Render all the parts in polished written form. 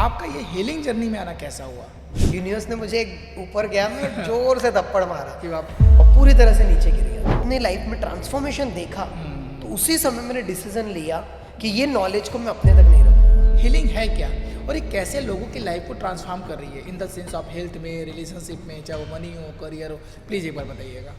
आपका ये healing journey में आना कैसा हुआ? यूनिवर्स ने मुझे एक ऊपर गया, मैं जोर से थप्पड़ मारा कि आप और पूरी तरह से नीचे गिर गया। अपनी लाइफ में ट्रांसफॉर्मेशन देखा तो उसी समय मैंने डिसीजन लिया कि ये नॉलेज को मैं अपने तक नहीं रखूंगा। हीलिंग है क्या और ये कैसे लोगों की लाइफ को ट्रांसफॉर्म कर रही है in the sense of health में, रिलेशनशिप में, चाहे वो मनी हो, करियर हो, प्लीज़ एक बार बताइएगा।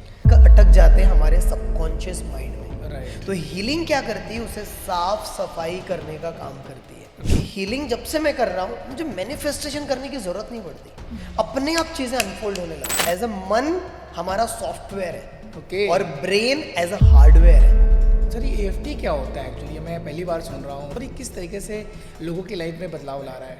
अटक जाते हैं हमारे सबकॉन्शियस माइंड में। राइट। तो हीलिंग क्या करती है, उसे साफ सफाई करने का काम करती है। कि हीलिंग जब से मैं कर रहा हूँ मुझे मैनिफेस्टेशन करने की जरूरत नहीं पड़ती, अपने आप चीजें अनफोल्ड होने लगती। एज अ मन हमारा सॉफ्टवेयर है ओके। और ब्रेन एज अ हार्डवेयर है। सर ये EFT क्या होता है एक्चुअली? मैं पहली बार सुन रहा हूँ और ये किस तरीके से लोगों की लाइफ में बदलाव ला रहा है?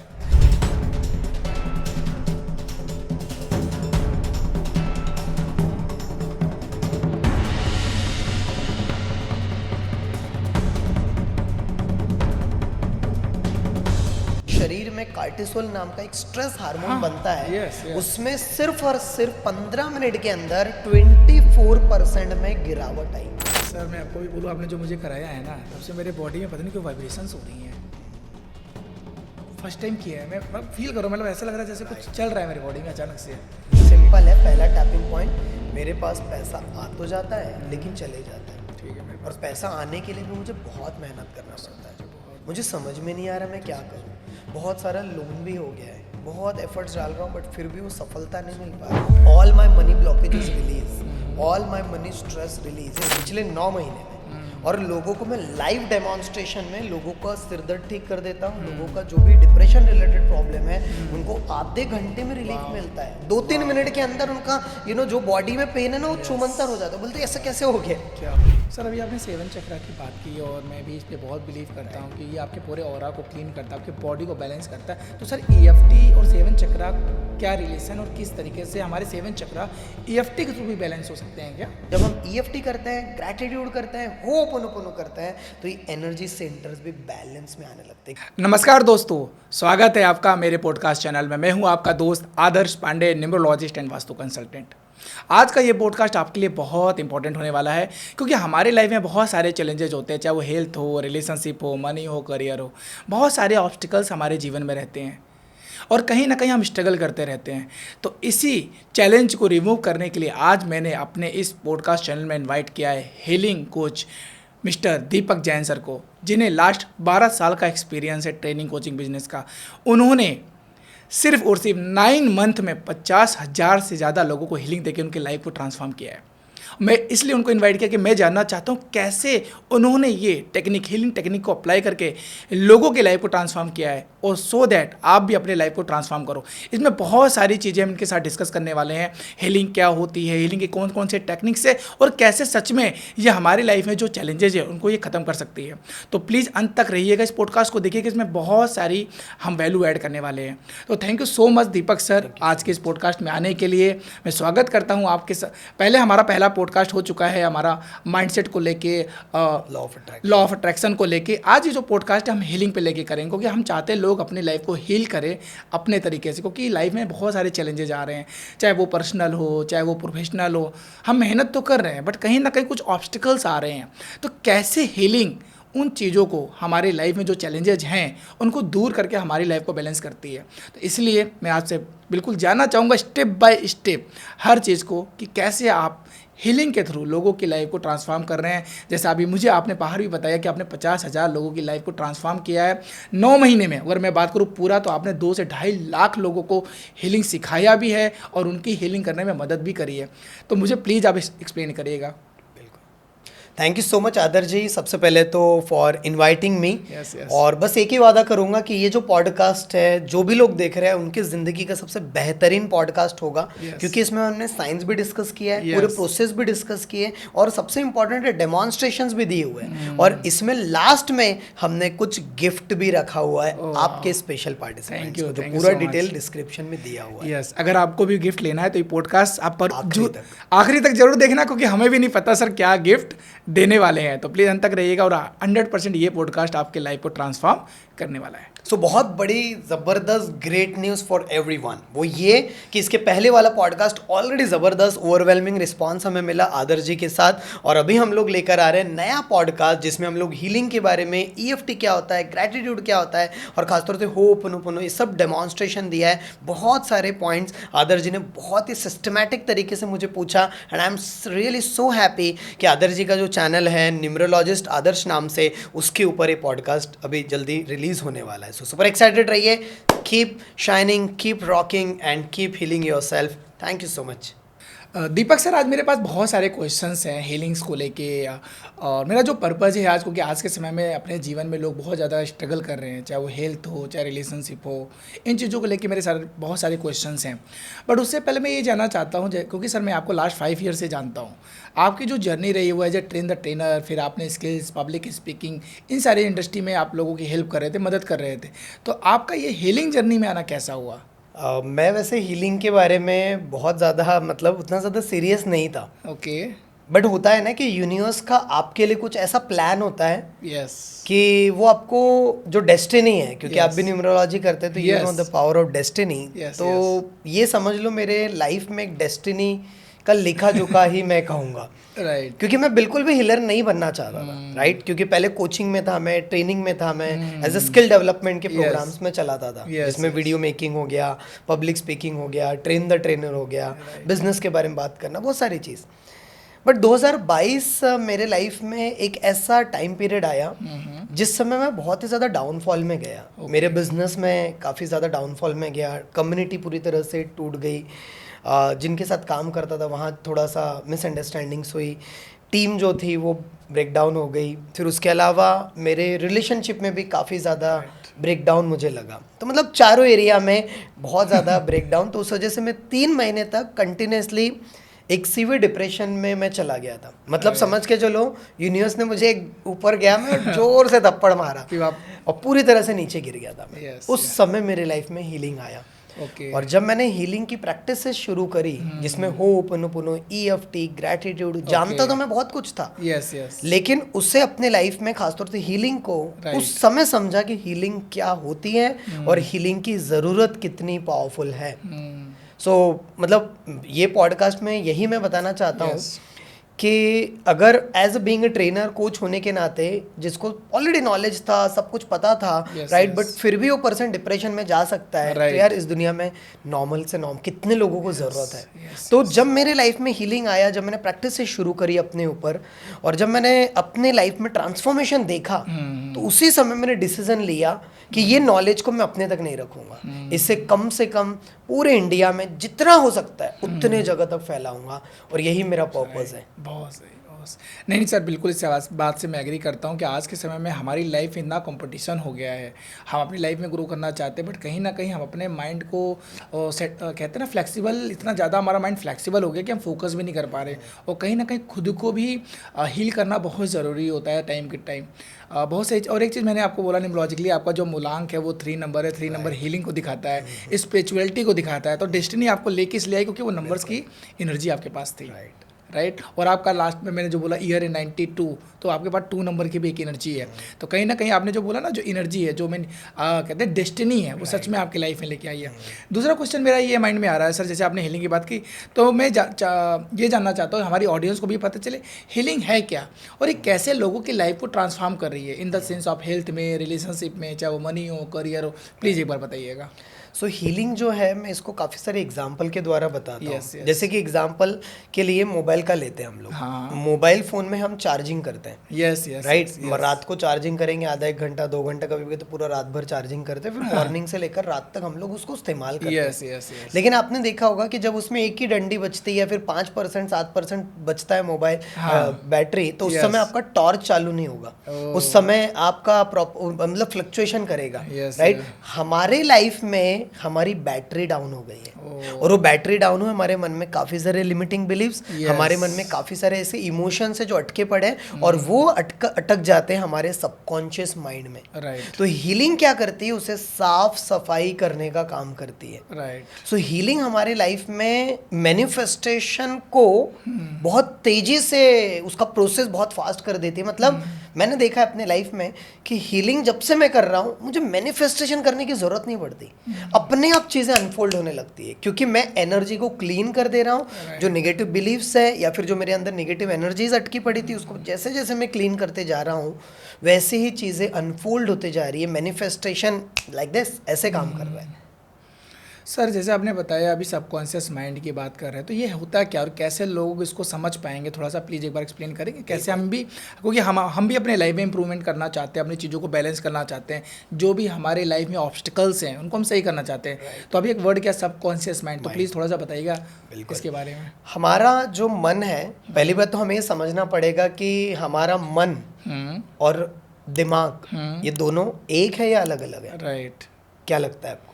शरीर में कार्टिसोल नाम का एक स्ट्रेस हार्मोन हाँ, बनता है। yes, yes. उसमें सिर्फ और सिर्फ 15 मिनट के अंदर 24% में गिरावट आई। सर मैं आपको भी बोलूँ, आपने जो मुझे कराया है ना, तब से मेरे बॉडी में पता नहीं क्यों वाइब्रेशंस हो रही हैं। फर्स्ट टाइम किया है, मैं फील कर रहा हूँ, मतलब ऐसा लग रहा है जैसे कुछ चल रहा है मेरी बॉडी में अचानक से। सिंपल है, पहला टैपिंग पॉइंट, मेरे पास पैसा आ तो जाता है लेकिन चले जाता है। ठीक है। मेरे और पैसा आने के लिए भी मुझे बहुत मेहनत करना पड़ता है। मुझे समझ में नहीं आ रहा मैं क्या करूँ। बहुत सारा लोन भी हो गया है, बहुत एफर्ट्स डाल रहा हूँ, बट फिर भी वो सफलता नहीं मिल पा रही। All my money blockages release, all my money stress release पिछले 9 महीने में। और लोगों को मैं लाइव डेमोन्स्ट्रेशन में लोगों का सिर दर्द ठीक कर देता हूँ। लोगों का जो भी डिप्रेशन रिलेटेड प्रॉब्लम है उनको आधे घंटे में रिलीफ मिलता है। 2-3 मिनट के अंदर उनका जो बॉडी में पेन है ना वो छूमंतर हो जाता है। बोलते ऐसा कैसे हो गया? क्या सर, अभी आपने 7 चक्रा की बात की और मैं भी इस पे बहुत बिलीव करता हूँ कि ये आपके पूरे ऑरा को क्लीन करता है, आपके बॉडी को बैलेंस करता है। तो सर EFT और 7 चक्रा क्या रिलेशन और किस तरीके से हमारे 7 चक्रा EFT के थ्रू भी बैलेंस हो सकते हैं क्या? जब हम EFT करते हैं, ग्रैटिट्यूड करते हैं, होपोनोपोनो करते हैं, तो ये एनर्जी सेंटर्स भी बैलेंस में आने लगते हैं। नमस्कार दोस्तों, स्वागत है आपका मेरे पॉडकास्ट चैनल में। मैं हूं आपका दोस्त Adarsh Pandey, numerologist and vastu consultant. आज का ये पॉडकास्ट आपके लिए बहुत इंपॉर्टेंट होने वाला है क्योंकि हमारे लाइफ में बहुत सारे चैलेंजेस होते हैं, चाहे वो हेल्थ हो, रिलेशनशिप हो, मनी हो, करियर हो। बहुत सारे ऑब्स्टिकल्स हमारे जीवन में रहते हैं और कहीं ना कहीं हम स्ट्रगल करते रहते हैं। तो इसी चैलेंज को रिमूव करने के लिए आज मैंने अपने इस पॉडकास्ट चैनल में इन्वाइट किया है हीलिंग कोच मिस्टर दीपक जैन सर को, जिन्हें लास्ट 12 साल का एक्सपीरियंस है ट्रेनिंग कोचिंग बिजनेस का। उन्होंने सिर्फ और सिर्फ 9 मंथ में 50,000 से ज़्यादा लोगों को हीलिंग देकर उनकी लाइफ को ट्रांसफॉर्म किया है। मैं इसलिए उनको इनवाइट किया कि मैं जानना चाहता हूँ कैसे उन्होंने ये टेक्निक, हीलिंग टेक्निक को अप्लाई करके लोगों की लाइफ को ट्रांसफॉर्म किया है, और सो दैट आप भी अपने लाइफ को ट्रांसफॉर्म करो। इसमें बहुत सारी चीज़ें हम इनके साथ डिस्कस करने वाले हैं। हीलिंग क्या होती है, हीलिंग के कौन कौन से टेक्निक्स है और कैसे सच में ये हमारी लाइफ में जो चैलेंजेस है उनको ये ख़त्म कर सकती है। तो प्लीज़ अंत तक रहिएगा, इस पॉडकास्ट को देखिएगा, इसमें बहुत सारी हम वैल्यू ऐड करने वाले हैं। तो thank you so much Deepak sir, आज के इस पॉडकास्ट में आने के लिए। मैं स्वागत करता हूँ आपके पहले हमारा पहला पॉडकास्ट हो चुका है हमारा माइंडसेट को लेके, लॉ ऑफ अट्रैक्शन को लेके। आज ये जो पॉडकास्ट है हम हीलिंग पे लेके करेंगे क्योंकि हम चाहते हैं लोग अपनी लाइफ को हील करें अपने तरीके से, क्योंकि लाइफ में बहुत सारे चैलेंजेस आ रहे हैं, चाहे वो पर्सनल हो चाहे वो प्रोफेशनल हो। हम मेहनत तो कर रहे हैं बट कहीं ना कहीं कुछ ऑब्स्टिकल्स आ रहे हैं। तो कैसे हीलिंग उन चीज़ों को, हमारी लाइफ में जो चैलेंजेस हैं उनको दूर करके हमारी लाइफ को बैलेंस करती है। तो इसलिए मैं आपसे बिल्कुल जानना चाहूँगा स्टेप बाय स्टेप हर चीज़ को कि कैसे आप हीलिंग के थ्रू लोगों की लाइफ को ट्रांसफॉर्म कर रहे हैं। जैसे अभी मुझे आपने बाहर भी बताया कि आपने 50,000 लोगों की लाइफ को ट्रांसफॉर्म किया है 9 महीने में। अगर मैं बात करूँ पूरा, तो आपने 2 से 2.5 लाख लोगों को हीलिंग सिखाया भी है और उनकी हीलिंग करने में मदद भी करी है। तो मुझे प्लीज़ आप एक्सप्लेन करिएगा। थैंक यू सो मच आदर्श जी, सबसे पहले तो फॉर इनवाइटिंग मी। Yes. और बस एक ही वादा करूंगा कि ये जो पॉडकास्ट है, जो भी लोग देख रहे हैं उनकी ज़िंदगी का सबसे बेहतरीन पॉडकास्ट होगा। Yes. क्योंकि इसमें हमने साइंस भी डिस्कस किया है, Yes. पूरे प्रोसेस भी डिस्कस किए, और सबसे इंपॉर्टेंट है डेमॉन्स्ट्रेशंस भी दिए हुए हैं। और इसमें लास्ट में हमने कुछ गिफ्ट भी रखा हुआ है आपके स्पेशल पार्टिसिपेंट्स को, जो पूरा डिटेल डिस्क्रिप्शन में दिया हुआ है। यस, अगर आपको भी गिफ्ट लेना है तो ये पॉडकास्ट आप पर आखिरी तक जरूर देखना, क्योंकि हमें भी नहीं पता सर क्या गिफ्ट देने वाले हैं। तो प्लीज़ अंत तक रहिएगा और 100% ये पॉडकास्ट आपके लाइफ को ट्रांसफॉर्म करने वाला है। सो बहुत बड़ी ज़बरदस्त ग्रेट न्यूज़ फॉर एवरीवन वो ये कि इसके पहले वाला पॉडकास्ट ऑलरेडी ज़बरदस्त ओवरवेलमिंग रिस्पांस हमें मिला आदर्श जी के साथ, और अभी हम लोग लेकर आ रहे हैं नया पॉडकास्ट जिसमें हम लोग हीलिंग के बारे में, EFT क्या होता है, ग्रैटिट्यूड क्या होता है, और खासतौर से होपोनोपोनो, ये सब डेमॉन्स्ट्रेशन दिया है। बहुत सारे पॉइंट्स आदर्श जी ने बहुत ही सिस्टमैटिक तरीके से मुझे पूछा, and I am really so happy कि आदर्श जी का जो चैनल है न्यूमरोलॉजिस्ट आदर्श नाम से, उसके ऊपर ये पॉडकास्ट अभी जल्दी रिलीज होने वाला है। सो सुपर एक्साइटेड रहिए। Keep shining, keep rocking and keep healing yourself. Thank you so much. Deepak sir, आज मेरे पास बहुत सारे क्वेश्चंस हैं हीलिंग्स को लेके, और मेरा जो पर्पज़ है आज, क्योंकि आज के समय में अपने जीवन में लोग बहुत ज़्यादा स्ट्रगल कर रहे हैं, चाहे वो हेल्थ हो, चाहे रिलेशनशिप हो, इन चीज़ों को लेके मेरे सारे बहुत सारे क्वेश्चंस हैं। बट उससे पहले मैं ये जानना चाहता हूँ, क्योंकि सर मैं आपको लास्ट 5 ईयर से जानता हूँ, आपकी जो जर्नी रही वो एज ए ट्रेनर, फिर आपने स्किल्स, पब्लिक स्पीकिंग, इन सारी इंडस्ट्री में आप लोगों की हेल्प कर रहे थे, मदद कर रहे थे। तो आपका ये हीलिंग जर्नी में आना कैसा हुआ? मैं वैसे हीलिंग के बारे में बहुत ज़्यादा मतलब उतना ज़्यादा सीरियस नहीं था। ओके। बट होता है ना कि यूनिवर्स का आपके लिए कुछ ऐसा प्लान होता है यस। कि वो आपको जो डेस्टिनी है, क्योंकि आप भी Yes. न्यूमरोलॉजी करते हैं तो you know Yes. The power of destiny. Yes, तो ये समझ लो मेरे लाइफ में एक डेस्टिनी का लिखा जुका ही मैं कहूँगा, राइट। क्योंकि मैं बिल्कुल भी हिलर नहीं बनना चाहता था, राइट। क्योंकि पहले कोचिंग में था, मैं ट्रेनिंग में था, मैं एज अ स्किल डेवलपमेंट के प्रोग्राम्स में चलाता था, जिसमें वीडियो मेकिंग हो गया, पब्लिक स्पीकिंग हो गया, ट्रेन द ट्रेनर हो गया, बिजनेस के बारे में बात करना, बहुत सारी चीज़। बट 2022 मेरे लाइफ में एक ऐसा टाइम पीरियड आया जिस समय मैं बहुत ही ज़्यादा डाउनफॉल में गया। मेरे बिजनेस में काफ़ी ज़्यादा डाउनफॉल में गया, कम्युनिटी पूरी तरह से टूट गई, जिनके साथ काम करता था वहाँ थोड़ा सा मिसअंडरस्टैंडिंग्स हुई, टीम जो थी वो ब्रेक डाउन हो गई। फिर उसके अलावा मेरे रिलेशनशिप में भी काफ़ी ज़्यादा ब्रेक डाउन मुझे लगा। तो मतलब चारों एरिया में बहुत ज़्यादा ब्रेक डाउन। तो उस वजह से मैं 3 महीने तक कंटिन्यूसली एक सीवियर डिप्रेशन में मैं चला गया था। मतलब समझ के चलो यूनिवर्स ने मुझे ऊपर गया, मैं जोर से थप्पड़ मारा और पूरी तरह से नीचे गिर गया था मैं। उस समय मेरे लाइफ में हीलिंग आया। और जब मैंने हीलिंग की प्रैक्टिस से शुरू करी, जिसमें होपोनोपोनो, EFT, ग्रैटिट्यूड, जानता तो मैं बहुत कुछ था, लेकिन उससे अपने लाइफ में खासतौर से हीलिंग को उस समय समझा कि हीलिंग क्या होती है और हीलिंग की ज़रूरत कितनी पावरफुल है। सो मतलब ये पॉडकास्ट में यही मैं बताना चाहता हूँ कि अगर as a being a trainer, coach होने के नाते, जिसको ऑलरेडी नॉलेज था, सब कुछ पता था, राइट, बट फिर भी वो पर्सन डिप्रेशन में जा सकता है, तो यार इस दुनिया में नॉर्मल से कितने लोगों को ज़रूरत है। तो जब मेरे लाइफ में हीलिंग आया, जब मैंने प्रैक्टिस से शुरू करी अपने ऊपर, और जब मैंने अपने लाइफ में ट्रांसफॉर्मेशन देखा, तो उसी समय मैंने डिसीजन लिया कि ये नॉलेज को मैं अपने तक नहीं रखूँगा, इससे कम से कम पूरे इंडिया में जितना हो सकता है उतने जगह तक फैलाऊंगा, और यही मेरा पर्पज़ है। बहुत सही, बहुत सही। नहीं सर, बिल्कुल इस बात से मैं एग्री करता हूँ कि आज के समय में हमारी लाइफ इतना कंपटीशन हो गया है। हम अपनी लाइफ में ग्रो करना चाहते हैं, बट कहीं ना कहीं हम अपने माइंड को कहते हैं ना फ्लेक्सिबल, इतना ज़्यादा हमारा माइंड फ्लेक्सिबल हो गया कि हम फोकस भी नहीं कर पा रहे, और कहीं ना कहीं खुद को भी हील करना बहुत ज़रूरी होता है टाइम के टाइम। बहुत सही। और एक चीज़ मैंने आपको बोला, न्यूमरोलॉजिकली आपका जो मूलांक है वो 3 नंबर है। 3 नंबर हीलिंग को दिखाता है, स्पिरिचुअलिटी को दिखाता है। तो डेस्टिनी आपको लेके इसलिए आई क्योंकि वो नंबर्स की एनर्जी आपके पास थी, राइट। और आपका लास्ट में मैंने जो बोला ईयर है 92, तो आपके पास 2 नंबर की भी एक एनर्जी है। तो कहीं ना कहीं आपने जो बोला ना, जो एनर्जी है, जो मैं कहते हैं डेस्टिनी है, वो सच में आपकी लाइफ में लेके आई है। दूसरा क्वेश्चन मेरा ये माइंड में आ रहा है सर, जैसे आपने हीलिंग की बात की, तो मैं ये जानना चाहता हूँ, हमारी ऑडियंस को भी पता चले हीलिंग है क्या, और ये कैसे लोगों की लाइफ को ट्रांसफॉर्म कर रही है, in the sense of health में, रिलेशनशिप में, चाहे वो मनी हो, करियर हो। प्लीज़ एक बार बताइएगा। सो हीलिंग जो है, मैं इसको काफ़ी सारे एग्जाम्पल के द्वारा बताता हूँ। जैसे कि एग्जाम्पल के लिए मोबाइल का लेते हैं हम लोग। मोबाइल फ़ोन में हम चार्जिंग करते हैं, राइट। रात को चार्जिंग करेंगे आधा 1 घंटा 2 घंटा, कभी कभी तो पूरा रात भर चार्जिंग करते हैं, फिर मॉर्निंग से लेकर रात तक हम लोग उसको इस्तेमाल करते हैं। लेकिन आपने देखा होगा कि जब उसमें एक ही डंडी बचती है या फिर 5% 7% बचता है मोबाइल बैटरी, तो उस समय आपका टॉर्च चालू नहीं होगा, उस समय आपका मतलब फ्लक्चुएशन करेगा, राइट। हमारे लाइफ में हमारी बैटरी डाउन हो गई है, और वो बैटरी डाउन हुई, हमारे मन में काफ़ी सारे लिमिटिंग बिलीव्स, हमारे मन में काफ़ी सारे ऐसे इमोशंस है जो अटके पड़े हैं, और वो अटक जाते हैं हमारे सबकॉन्शियस माइंड में, राइट। तो हीलिंग क्या करती है, उसे साफ सफाई करने का काम करती है, राइट। सो हीलिंग हमारे लाइफ में मैनिफेस्टेशन को बहुत तेजी से उसका प्रोसेस बहुत फास्ट कर देती है। मतलब मैंने देखा है अपने लाइफ में कि हीलिंग जब से मैं कर रहा हूँ मुझे मैनिफेस्टेशन करने की ज़रूरत नहीं पड़ती, अपने आप चीज़ें अनफोल्ड होने लगती है, क्योंकि मैं एनर्जी को क्लीन कर दे रहा हूँ। जो नेगेटिव बिलीव्स है या फिर जो मेरे अंदर नेगेटिव एनर्जीज अटकी पड़ी थी उसको जैसे जैसे मैं क्लीन करते जा रहा हूँ वैसे ही चीज़ें अनफोल्ड होते जा रही है। मैनिफेस्टेशन लाइक दिस ऐसे काम कर रहा है। सर जैसे आपने बताया अभी सबकॉन्शियस माइंड की बात कर रहे हैं, तो ये होता क्या और कैसे लोग इसको समझ पाएंगे, थोड़ा सा प्लीज़ एक बार एक्सप्लेन करेंगे कैसे हम भी, क्योंकि हम भी अपने लाइफ में इंप्रूवमेंट करना चाहते हैं, अपनी चीज़ों को बैलेंस करना चाहते हैं, जो भी हमारे लाइफ में ऑब्स्टिकल्स हैं उनको हम सही करना चाहते हैं। तो अभी एक वर्ड क्या सबकॉन्शियस माइंड, तो प्लीज़ थोड़ा सा बताइएगा इसके बारे में। हमारा जो मन है, पहली बात तो हमें ये समझना पड़ेगा कि हमारा मन और दिमाग ये दोनों एक है या अलग अलग है? राइट। क्या लगता है आपको,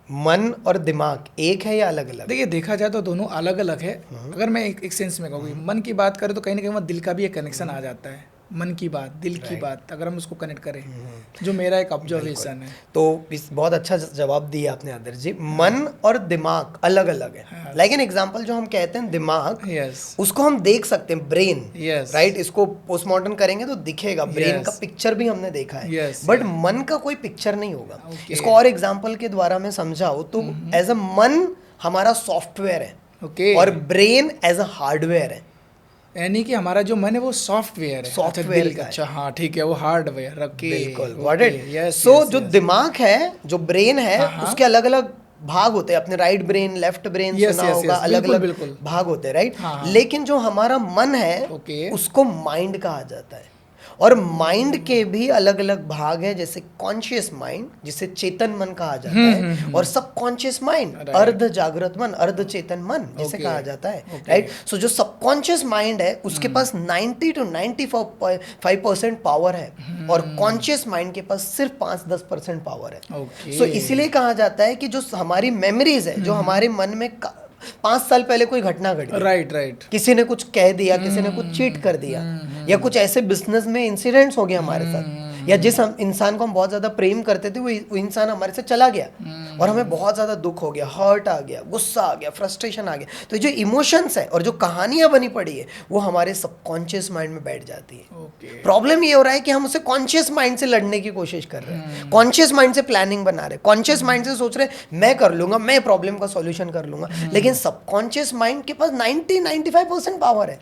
मन और दिमाग एक है या अलग अलग? देखिए देखा जाए तो दोनों अलग अलग है। अगर मैं एक सेंस में कहूँ मन की बात करें तो कहीं ना कहीं वहाँ दिल का भी एक कनेक्शन आ जाता है। मन की बात, दिल की बात, अगर हम उसको कनेक्ट करें, जो मेरा एक ऑब्जर्वेशन है। तो इस बहुत अच्छा जवाब दिया आपने आदर्श जी। मन और दिमाग अलग अलग है। लाइक एन एग्जांपल, जो हम कहते हैं दिमाग, उसको हम देख सकते हैं, ब्रेन, राइट? इसको पोस्टमार्टम करेंगे तो दिखेगा, ब्रेन का पिक्चर भी हमने देखा है, बट मन का कोई पिक्चर नहीं होगा। इसको और एग्जाम्पल के द्वारा मैं समझाऊँ तो एज अ मन हमारा सॉफ्टवेयर है और ब्रेन एज अ हार्डवेयर है। यानी कि हमारा जो मन है वो सॉफ्टवेयर है, सॉफ्टवेयर का। अच्छा हाँ ठीक है, वो हार्डवेयर। बिल्कुल, गॉट इट। सो जो दिमाग है, जो ब्रेन है, उसके अलग अलग भाग होते हैं। अपने राइट ब्रेन, लेफ्ट ब्रेन सुना होगा, अलग अलग भाग होते हैं, राइट? लेकिन जो हमारा मन है उसको माइंड कहा जाता है। और माइंड के भी अलग अलग भाग है, जैसे कॉन्शियस माइंड जिसे चेतन मन कहा जाता है, और सबकॉन्शियस माइंड अर्ध जागृत मन, अर्ध चेतन मन जिसे कहा जाता है, राइट? सो जो सबकॉन्शियस माइंड है उसके पास 90 to 95% पावर है, और कॉन्शियस माइंड के पास सिर्फ 5-10% पावर है। सो इसीलिए कहा जाता है कि जो हमारी मेमोरीज है, जो हमारे मन में 5 साल पहले कोई घटना घटी, राइट, किसी ने कुछ कह दिया, किसी ने कुछ चीट कर दिया, या कुछ ऐसे बिजनेस में इंसिडेंट्स हो गए हमारे साथ, या जिस इंसान को हम बहुत ज्यादा प्रेम करते थे वो इंसान हमारे से चला गया और हमें बहुत ज्यादा दुख हो गया, हर्ट आ गया, गुस्सा आ गया, फ्रस्ट्रेशन आ गया। तो जो इमोशंस है और जो कहानियां बनी पड़ी है वो हमारे सबकॉन्शियस माइंड में बैठ जाती है। प्रॉब्लम ये हो रहा है कि हम उसे कॉन्शियस माइंड से लड़ने की कोशिश कर रहे हैं, कॉन्शियस माइंड से प्लानिंग बना रहे हैं, कॉन्शियस माइंड से सोच रहे हैं मैं कर लूंगा, मैं प्रॉब्लम का सॉल्यूशन कर लूंगा, लेकिन सबकॉन्शियस माइंड के पास 90-95% पावर है।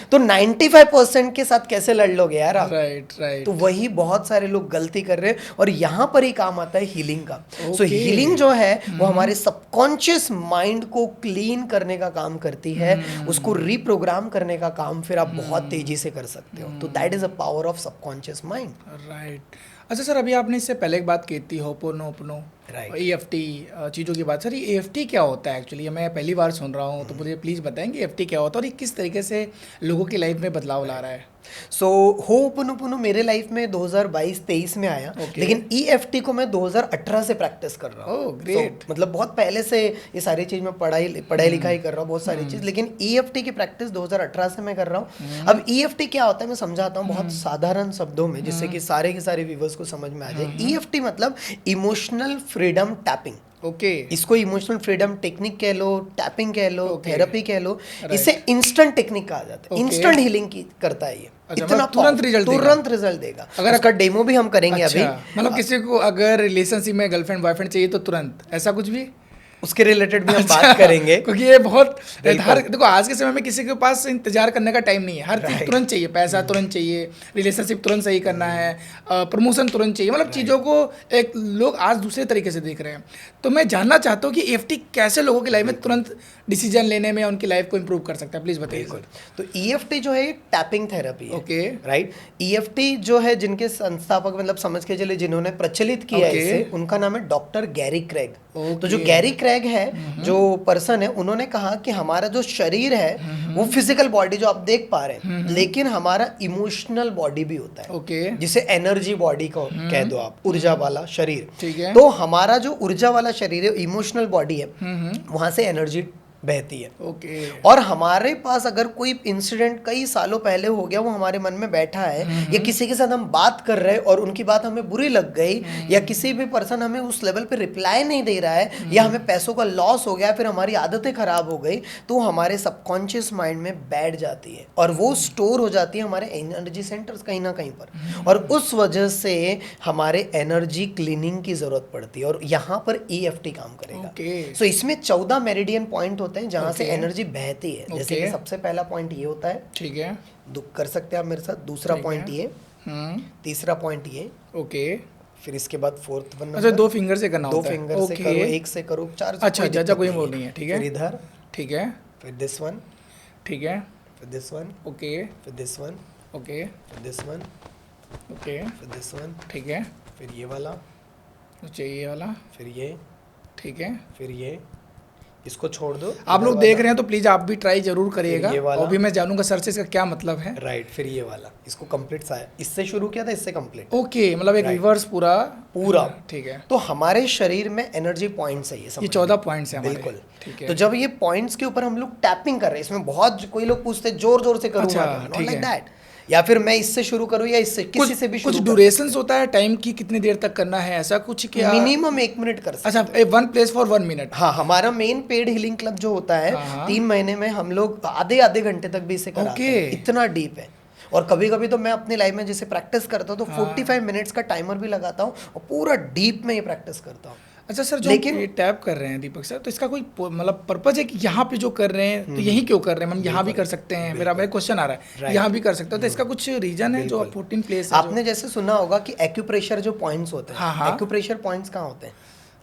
तो 95% के साथ कैसे लड़ लोगे यार आप? राइट। तो वही बहुत सारे लोग गलती कर रहे हैं, और यहां पर ही काम आता है हीलिंग का। सो हीलिंग जो है वो हमारे सबकॉन्शियस माइंड को क्लीन करने का काम करती है, उसको रीप्रोग्राम करने का काम फिर आप बहुत तेजी से कर सकते हो। तो that is a power of subconscious mind, right. अच्छा सर, अभी आपने इससे पहले एक बात की थी, होपोनोपोनो, EFT चीज़ों की बात। सर ये EFT क्या होता है एक्चुअली? मैं पहली बार सुन रहा हूँ, तो मुझे प्लीज़ बताएंगे EFT क्या होता है और ये किस तरीके से लोगों की लाइफ में बदलाव ला रहा है? सो होपोनोपोनो मेरे लाइफ में 2022-23 में आया, लेकिन EFT को मैं 2018 से प्रैक्टिस कर रहा हूँ। ग्रेट। मतलब बहुत पहले से ये सारी चीज़ मैं पढ़ाई लिखाई कर रहा हूँ, बहुत सारी चीज़, लेकिन EFT की प्रैक्टिस 2018 से मैं कर रहा हूँ। अब EFT क्या होता है मैं समझाता हूँ बहुत साधारण शब्दों में, जिससे कि सारे के सारे व्यूअर्स को समझ में आ जाए। EFT मतलब इमोशनल फ्रीडम टैपिंग। इसको इमोशनल फ्रीडम टेक्निक कह लो, टैपिंग कह लो, थेरेपी कह लो, इसे इंस्टेंट टेक्निक कहा जाता है। इंस्टेंट हीलिंग की करता है ये। इतना तुरंत रिजल्ट देगा। अगर इसका डेमो भी हम करेंगे अभी। मतलब किसी को अगर रिलेशनशिप में गर्लफ्रेंड बॉयफ्रेंड चाहिए तो तुरंत, ऐसा कुछ भी? उसके रिलेटेड भी हम बात करेंगे, क्योंकि ये बहुत देखो आज के समय में किसी के पास इंतजार करने का टाइम नहीं है, हर चीज़ तुरंत चाहिए, पैसा तुरंत चाहिए, रिलेशनशिप तुरंत सही करना है, प्रमोशन तुरंत चाहिए, मतलब चीज़ों को एक लोग आज दूसरे तरीके से देख रहे हैं। तो मैं जानना चाहता हूँ कि EFT कैसे लोगों की लाइफ में तुरंत डिसीजन लेने में उनकी लाइफ को इम्प्रूव कर सकता है, प्लीज़ बताइए। तो EFT जो है टैपिंग थेरेपी है, राइट? EFT जो है जिनके संस्थापक, मतलब समझ के चले जिन्होंने प्रचलित किया इसे, उनका नाम है डॉक्टर गैरी क्रेग। तो जो गैरी क्रेग है, जो पर्सन है, उन्होंने कहा कि हमारा जो शरीर है वो फिजिकल बॉडी जो आप देख पा रहे हैं, लेकिन हमारा इमोशनल बॉडी भी होता है, जिसे एनर्जी बॉडी को कह दो आप, ऊर्जा वाला शरीर। तो हमारा जो ऊर्जा वाला शरीर है, इमोशनल बॉडी है, वहां से एनर्जी बहती है। ओके। और हमारे पास अगर कोई इंसिडेंट कई सालों पहले हो गया, वो हमारे मन में बैठा है, या किसी के साथ हम बात कर रहे हैं और उनकी बात हमें बुरी लग गई, या किसी भी पर्सन हमें उस लेवल पे रिप्लाई नहीं दे रहा है, या हमें पैसों का लॉस हो गया, फिर हमारी आदतें खराब हो गई, तो हमारे सबकॉन्शियस माइंड में बैठ जाती है और वो स्टोर हो जाती है हमारे एनर्जी सेंटर्स कहीं ना कहीं पर, और उस वजह से हमारे एनर्जी क्लीनिंग की जरूरत पड़ती है, और यहाँ पर EFT काम करेगा। ओके। सो इसमें 14 मेरिडियन पॉइंट होते हैं जहाँ से Okay. एनर्जी बहती है। जैसे कि सबसे पहला पॉइंट ये होता है, ठीक है। दुख कर सकते हैं आप मेरे साथ, दूसरा ठीक पॉइंट है। ये, तीसरा पॉइंट ये, ओके। फिर इसके बाद फोर्थ वन अच्छा, 2 फिंगर से करना दो होता है। फिंगर से करो, एक से करो, चार से अच्छा, कोई अच्छा, दिक्कत कोई नहीं वो नहीं है, ठीक है। फिर इधर, ठीक है। फिर दिस वन, ठीक है। फिर दिस वन, ओके। फिर दिस वन, ओके। फिर दिस वन, ओके। फिर दिस वन, ठीक है। फिर ये वाला, अच्छा, ये वाला। फिर ये, ठीक है। फिर ये, इसको छोड़ दो। आप लोग देख रहे हैं तो प्लीज़ आप भी ट्राई जरूर करिएगा, ये वाला। और भी मैं जानूंगा सर से इसका क्या मतलब है। राइट, फिर ये वाला, इसको कंप्लीट सा है, इससे शुरू किया था, इससे कंप्लीट ओके, मतलब एक रिवर्स पूरा। पूरा। ठीक है। तो हमारे शरीर में एनर्जी पॉइंट्स है, ये 14 पॉइंट्स हैं हमारे। बिल्कुल। ठीक है। तो जब ये पॉइंट्स के ऊपर हम लोग टैपिंग कर रहे हैं, इसमें बहुत कोई लोग पूछते हैं जोर जोर से करूंगा, अच्छा, नॉट ठीक लाइक है। दैट, या फिर मैं इससे शुरू करूं या इससे, किसी से भी कुछ शुरू ड्यूरेशंस होता है टाइम की, कितनी देर तक करना है, ऐसा कुछ क्या? मिनिमम 1 मिनट कर सकते अच्छा, 1 प्लेस फॉर 1 मिनट। हाँ, हमारा मेन पेड हीलिंग क्लब जो होता है, हाँ। 3 महीने में हम लोग आधे आधे घंटे तक भी इसे कराते हैं, ओके। इतना डीप है। और कभी कभी तो मैं अपनी लाइफ में जैसे प्रैक्टिस करता हूँ तो 45 मिनट्स का टाइमर भी लगाता हूँ और पूरा डीप में ये प्रैक्टिस करता हूँ। अच्छा सर, जो लेकिन- ये टैप कर रहे हैं दीपक सर, तो इसका कोई मतलब पर्पज है कि यहाँ पे जो कर रहे हैं तो यही क्यों कर रहे हैं? हम यहाँ भी कर सकते हैं, मेरा क्वेश्चन आ रहा है, Right. यहाँ भी कर सकते हो, तो इसका कुछ रीजन है जो आप 14 प्लेस है आपने जैसे सुना होगा कि एक्यूप्रेशर जो पॉइंट्स होते हैं, हाँ, हाँ। एक्यूप्रेशर पॉइंट्स कहाँ होते हैं?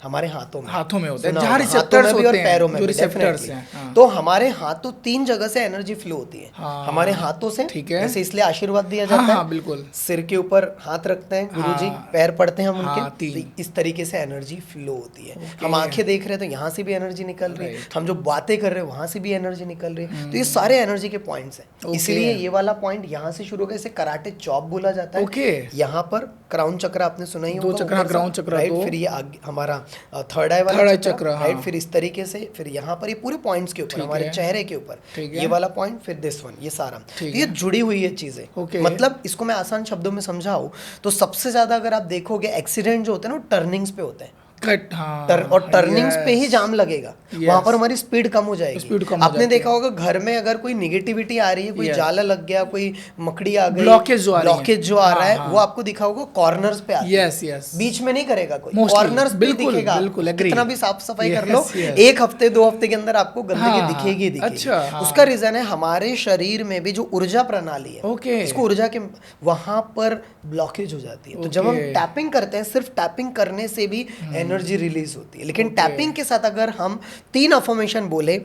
हमारे हाथों में। हाथों में होते हैं, सुना जहाँ होगा, रिसेप्टर्स हाथों में भी और होते हैं, पैरों में जो भी, रिसेप्टर्स definitely। हैं, हाँ। तो हमारे हाथों 3 जगह से एनर्जी फ्लो होती है। हाँ। हमारे हाथों से, ठीक है। जैसे इसलिए आशीर्वाद दिया हाँ, जाता है, हाँ, बिल्कुल। सिर के ऊपर हाथ रखते हैं गुरुजी, हाँ। पैर पड़ते हैं हम हाँ, उनके, 3। तो इस तरीके से एनर्जी फ्लो होती है। ओके। हम आंखें देख रहे हैं तो यहाँ से भी एनर्जी निकल रही है, Right। हम जो बातें कर रहे हैं वहां से भी एनर्जी निकल रही है। तो ये सारे एनर्जी के पॉइंट्स हैं, ओके। इसलिए ये वाला पॉइंट यहाँ से शुरू होकर इसे कराटे चॉप बोला जाता है। ओके। यहाँ पर क्राउन चक्र आपने सुना ही दो होगा, चक्र, ऊपर से, क्राउन चक्र, राइट, 2। फिर ये आगे हमारा थर्ड आई वाला Third eye चक्र, चक्र, हाँ। राइट, फिर इस तरीके से, फिर यहाँ पर ये पूरे पॉइंट्स के ऊपर, ठीक हमारे है। चेहरे के ऊपर ठीक ये है। वाला पॉइंट, फिर दिस वन, ये सारा, तो ठीक ये है। जुड़ी हुई है चीजें। ओके। मतलब इसको मैं आसान शब्दों में समझाऊं तो सबसे ज्यादा अगर आप देखोगे एक्सीडेंट जो होते हैं ना, टर्निंग्स पे होते हैं। कट, हाँ। और टर्निंग्स पे ही जाम लगेगा, Yes। वहां पर हमारी स्पीड कम हो जाएगी। स्पीड कम हो आपने जाती देखा होगा घर में अगर कोई निगेटिविटी आ रही है, कोई Yes। जाला लग गया, कोई मकड़ी आ गई, Blockage जो आ रही है। ब्लॉकेज जो आ रहा है, हाँ, वो आपको दिखा होगा कॉर्नर्स पे आती है। Yes, yes. बीच में नहीं करेगा कोई, Mostly, कॉर्नर्स पे बिल्कुल, दिखेगा। बिल्कुल, agree। कितना भी साफ सफाई कर Yes, लो, yes। 1 हफ्ते 2 हफ्ते के अंदर आपको गंदगी हाँ, दिखेगी ही दिखेगी। अच्छा, हाँ। उसका रीजन है हमारे शरीर में भी जो ऊर्जा प्रणाली है, ओके। इसको ऊर्जा के वहां पर ब्लॉकेज हो जाती है। तो जब हम ओके। टैपिंग करते हैं, सिर्फ टैपिंग करने से भी एनर्जी रिलीज होती है, लेकिन ओके। टैपिंग के साथ अगर हम 3 अफर्मेशन बोले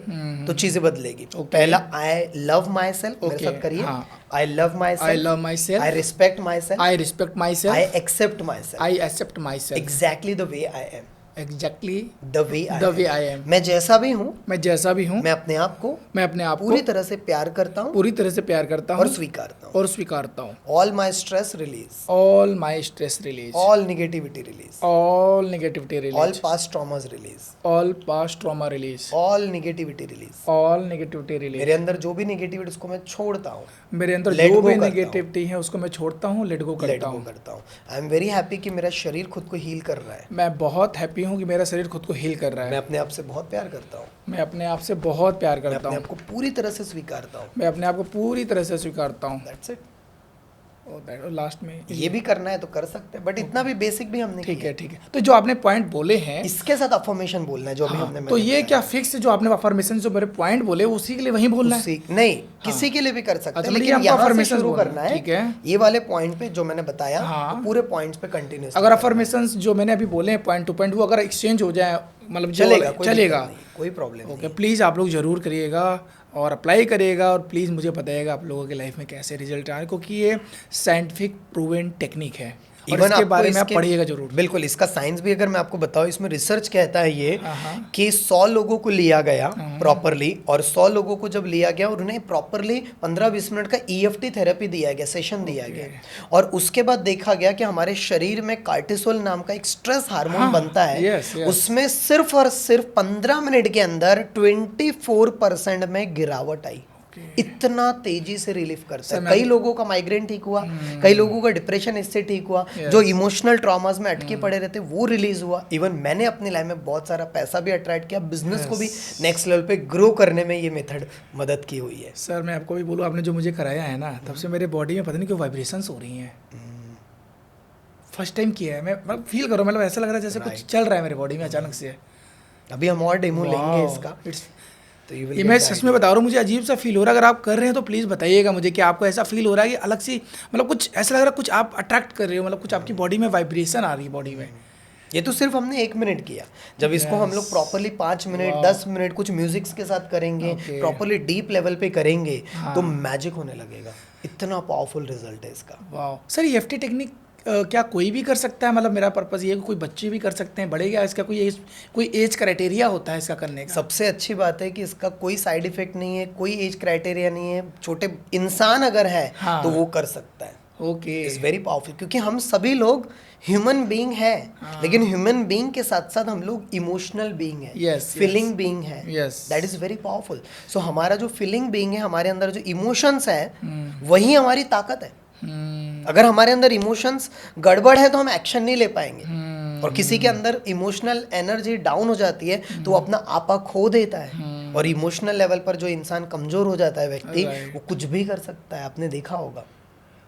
तो चीजें बदलेगी। ओके। पहला, आई लव माई सेल्फ, मेरे ओके, साथ करिए, हाँ। I love my I love myself, I respect myself, I respect my I self, accept myself I accept myself exactly the way I am, exactly the way I am. मैं जैसा भी हूँ, मैं जैसा भी हूँ, मैं अपने आप को मैं अपने आप पूरी को तरह से प्यार करता हूँ पूरी तरह से प्यार करता और हूँ स्वीकारता हूँ। और स्वीकारता हूँ। All my stress release, all my stress release, all negativity release, all negativity all release, past traumas release, all past trauma release, all negativity release. All negativity release. मेरे अंदर जो भी निगेटिविटी उसको मैं छोड़ता हूँ, मेरे अंदर Let जो go भी करता हूँ। नेगेटिविटी है उसको मैं छोड़ता हूँ, लेट गो लेट करता गो हूँ। करता हूँ। आई एम वेरी हैप्पी कि मेरा शरीर खुद को हील कर रहा है। मैं बहुत हैप्पी हूँ कि मेरा शरीर खुद को हील कर रहा मैं है। अपने आप से बहुत प्यार करता हूँ, मैं अपने आप से बहुत प्यार मैं करता अपने हूँ। आप को पूरी तरह से स्वीकारता हूँ। मैं अपने आप को पूरी तरह से स्वीकारता हूँ। That's it. और लास्ट में ये भी करना है तो कर सकते हैं, बट इतना भी बेसिक भी हमने ठीक किया है, ठीक है। तो जो आपने पॉइंट बोले हैं, इसके साथ अफर्मेशन बोलना है जो भी हाँ, हमने तो मैंने ये बताया। क्या फिक्स जो आपने अफर्मेशन जो मेरे पॉइंट बोले उसी के लिए वही बोलना है? नहीं, किसी के लिए भी कर सकते अच्छा, हैं, मतलब ये लेकिन हमको यहाँ से affirmations शुरू बोलना करना है, है। ठीक है। ये वाले पॉइंट पे जो मैंने बताया, हाँ। वो पूरे पॉइंट्स पे कंटिन्यूस अगर अफर्मेशन जो मैंने अभी बोले हैं पॉइंट टू पॉइंट, वो अगर एक्सचेंज हो जाए, मतलब जो चलेगा, कोई चलेगा, दिक्कत नहीं, कोई प्रॉब्लम नहीं। ओके। प्लीज़ आप लोग ज़रूर करिएगा और अप्लाई करिएगा, और प्लीज़ मुझे बताइएगा आप लोगों की लाइफ में कैसे रिजल्ट आ रहे हैं, क्योंकि ये साइंटिफिक प्रूवन टेक्निक है। और Even इसके आपको बारे में आप इसके- पढ़िएगा जरूर। बिल्कुल, इसका साइंस भी अगर मैं आपको बताऊं, इसमें रिसर्च कहता है ये हाँ। कि 100 लोगों को लिया गया प्रॉपरली, और 100 लोगों को जब लिया गया और उन्हें प्रॉपरली 15-20 मिनट का EFT थेरेपी दिया गया, सेशन दिया गया, और उसके बाद देखा गया कि हमारे शरीर में कार्टिसोल नाम का एक स्ट्रेस हार्मोन हाँ, बनता है। yes, yes. उसमें सिर्फ और सिर्फ 15 मिनट के अंदर 24% में गिरावट आई। इतना तेजी से रिलीफ करता है। कई लोगों का माइग्रेन ठीक हुआ, कई लोगों का डिप्रेशन इससे ठीक हुआ, जो इमोशनल ट्रॉमास में अटके पड़े रहते वो रिलीज हुआ। इवन मैंने अपनी लाइफ में बहुत सारा पैसा भी अट्रैक्ट किया, बिजनेस को भी नेक्स्ट लेवल पे ग्रो करने में ये मेथड मदद की हुई है। सर मैं आपको भी बोलूँ, आपने जो मुझे कराया है ना, तब से मेरे बॉडी में पता नहीं क्यों वाइब्रेशंस हो रही हैं। फर्स्ट टाइम किया है मैं फील करो, मतलब ऐसा लग रहा है जैसे कुछ चल रहा है मेरे बॉडी में अचानक से। अभी हम और डेमो लेंगे Wow, इसका, it's- तो you will ये get मैं the सच में बता रहा हूँ, मुझे अजीब सा फील हो रहा है। अगर आप कर रहे हैं तो प्लीज़ बताइएगा मुझे कि आपको ऐसा फील हो रहा है कि अलग सी, मतलब कुछ ऐसा लग रहा है कुछ आप अट्रैक्ट कर रहे हो, मतलब कुछ आपकी बॉडी में वाइब्रेशन आ रही है बॉडी में। ये तो सिर्फ हमने 1 मिनट किया। जब इसको हम लोग प्रॉपरली 5 मिनट, Wow. 10 मिनट कुछ म्यूजिक्स के साथ करेंगे, Okay. प्रॉपरली डीप लेवल पे करेंगे, हाँ। तो मैजिक होने लगेगा। इतना पावरफुल रिजल्ट है इसका। वाह सर, ये EFT टेक्निक क्या कोई भी कर सकता है? मतलब मेरा पर्पज़ ये है कि कोई बच्चे भी कर सकते हैं, बड़े, क्या इसका कोई एज क्राइटेरिया होता है इसका करने का? सबसे अच्छी बात है कि इसका कोई साइड इफेक्ट नहीं है, कोई एज क्राइटेरिया नहीं है। छोटे इंसान अगर है हाँ। तो वो कर सकता है। ओके। इट्स वेरी पावरफुल, क्योंकि हम सभी लोग ह्यूमन बीइंग है, लेकिन ह्यूमन बीइंग के साथ साथ हम लोग इमोशनल बीइंग है, Yes, फीलिंग yes. बीइंग है। Yes. That is very powerful. So हमारा जो फीलिंग बीइंग है, हमारे अंदर जो इमोशंस है, वही हमारी ताकत है। अगर हमारे अंदर इमोशंस गड़बड़ है तो हम एक्शन नहीं ले पाएंगे। और किसी के अंदर इमोशनल एनर्जी डाउन हो जाती है तो वो अपना आपा खो देता है। और इमोशनल लेवल पर जो इंसान कमजोर हो जाता है व्यक्ति, Right. वो कुछ भी कर सकता है। आपने देखा होगा।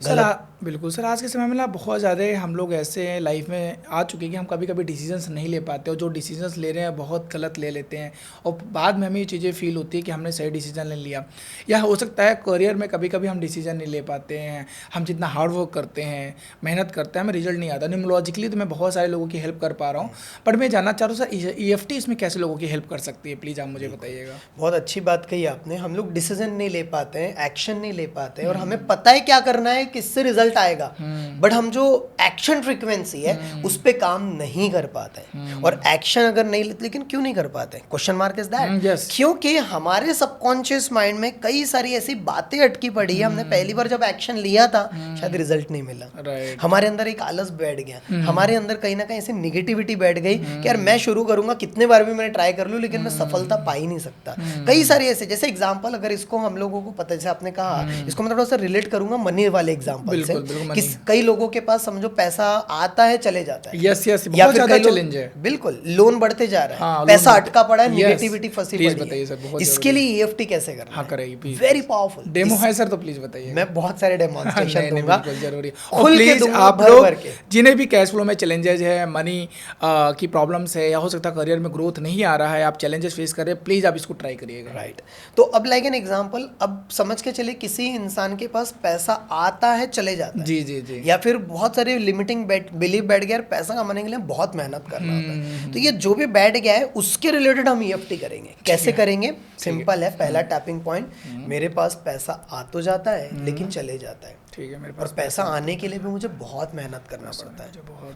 सर बिल्कुल सर, आज के समय में ना बहुत ज़्यादा हम लोग ऐसे लाइफ में आ चुके हैं कि हम कभी कभी डिसीजंस नहीं ले पाते, और जो डिसीजंस ले रहे हैं बहुत गलत ले लेते हैं, और बाद में हमें ये चीज़ें फील होती है कि हमने सही डिसीजन ले लिया। या हो सकता है करियर में कभी कभी हम डिसीजन नहीं ले पाते हैं, हम जितना हार्ड वर्क करते हैं, मेहनत करते हैं, हमें रिजल्ट नहीं आता। न्यूमरोलॉजिकली तो मैं बहुत सारे लोगों की हेल्प कर पा रहा हूँ, बट मैं जानना चाह रहा हूँ सर, EFT इसमें कैसे लोगों की हेल्प कर सकती है? प्लीज़ आप मुझे बताइएगा। बहुत अच्छी बात कही आपने। हम लोग डिसीजन नहीं ले पाते हैं, एक्शन नहीं ले पाते हैं, और हमें पता है क्या करना है, किससे रिजल्ट आएगा, बट हम जो एक्शन फ्रीक्वेंसी है उस पे काम नहीं कर पाते हैं। और एक्शन अगर नहीं लेते, लेकिन क्यों नहीं कर पाते? Question mark is that. yes. क्योंकि हमारे सबकॉन्शियस माइंड में कई सारी ऐसी बातें अटकी पड़ी है। हमने पहली बार जब एक्शन लिया था, शायद रिजल्ट नहीं मिला। Right. हमारे अंदर एक आलस बैठ गया, हमारे अंदर कहीं ना कहीं ऐसी निगेटिविटी बैठ गई कि यार मैं शुरू करूंगा, कितने बार भी मैं ट्राई कर लूं, लेकिन मैं सफलता पा ही नहीं सकता। कई सारे ऐसे, जैसे एग्जांपल अगर इसको हम लोगों को पता, जैसे आपने कहा, इसको मैं थोड़ा सा रिलेट करूंगा मनी वाले एग्जांपल से। बिल्कुल, कि कई लोगों के पास समझो पैसा आता है, चले जाता है। यस यस, या बहुत फिर ज़्यादा कई लोग- चैलेंज है। बिल्कुल, लोन बढ़ते जा रहा है, हाँ, पैसा लोन अटका पड़ा है, Yes. निगेटिविटी फंसी Please पड़ी बताइए सर, है। बहुत इसके लिए EFT कैसे करना हाँ है? करेंगे प्लीज। वेरी पावरफुल डेमो है सर तो प्लीज बताइए। मैं बहुत सारे डेमोन्स्ट्रेशन नहीं, नहीं, दूंगा, बिल्कुल जरूरी है। और खुल के प्लीज दूंगा, आप भर लोग भर के। जिन्हें भी कैश फ्लो में चैलेंजेस है, मनी की प्रॉब्लम्स है, या हो सकता है करियर में ग्रोथ नहीं आ रहा है, आप चैलेंजेस फेस कर रहे हैं, प्लीज आप इसको ट्राई करिएगा। राइट। तो अब लाइक एन एग्जांपल, अब समझ के चले किसी इंसान के पास पैसा आता है, चले जाता है, जी जी जी। या फिर बहुत सारे लिमिटिंग बिलीव बैठ गया, पैसा कमाने के लिए बहुत मेहनत करना होता है। तो ये जो भी बैठ गया है उसके रिलेटेड हम EFT करेंगे। कैसे करेंगे? सिंपल है। पहला टैपिंग पॉइंट, मेरे पास पैसा आ तो जाता है लेकिन चले जाता है, ठीक है, मेरे और पास पैसा आने के लिए भी मुझे बहुत मेहनत करना पड़ता है।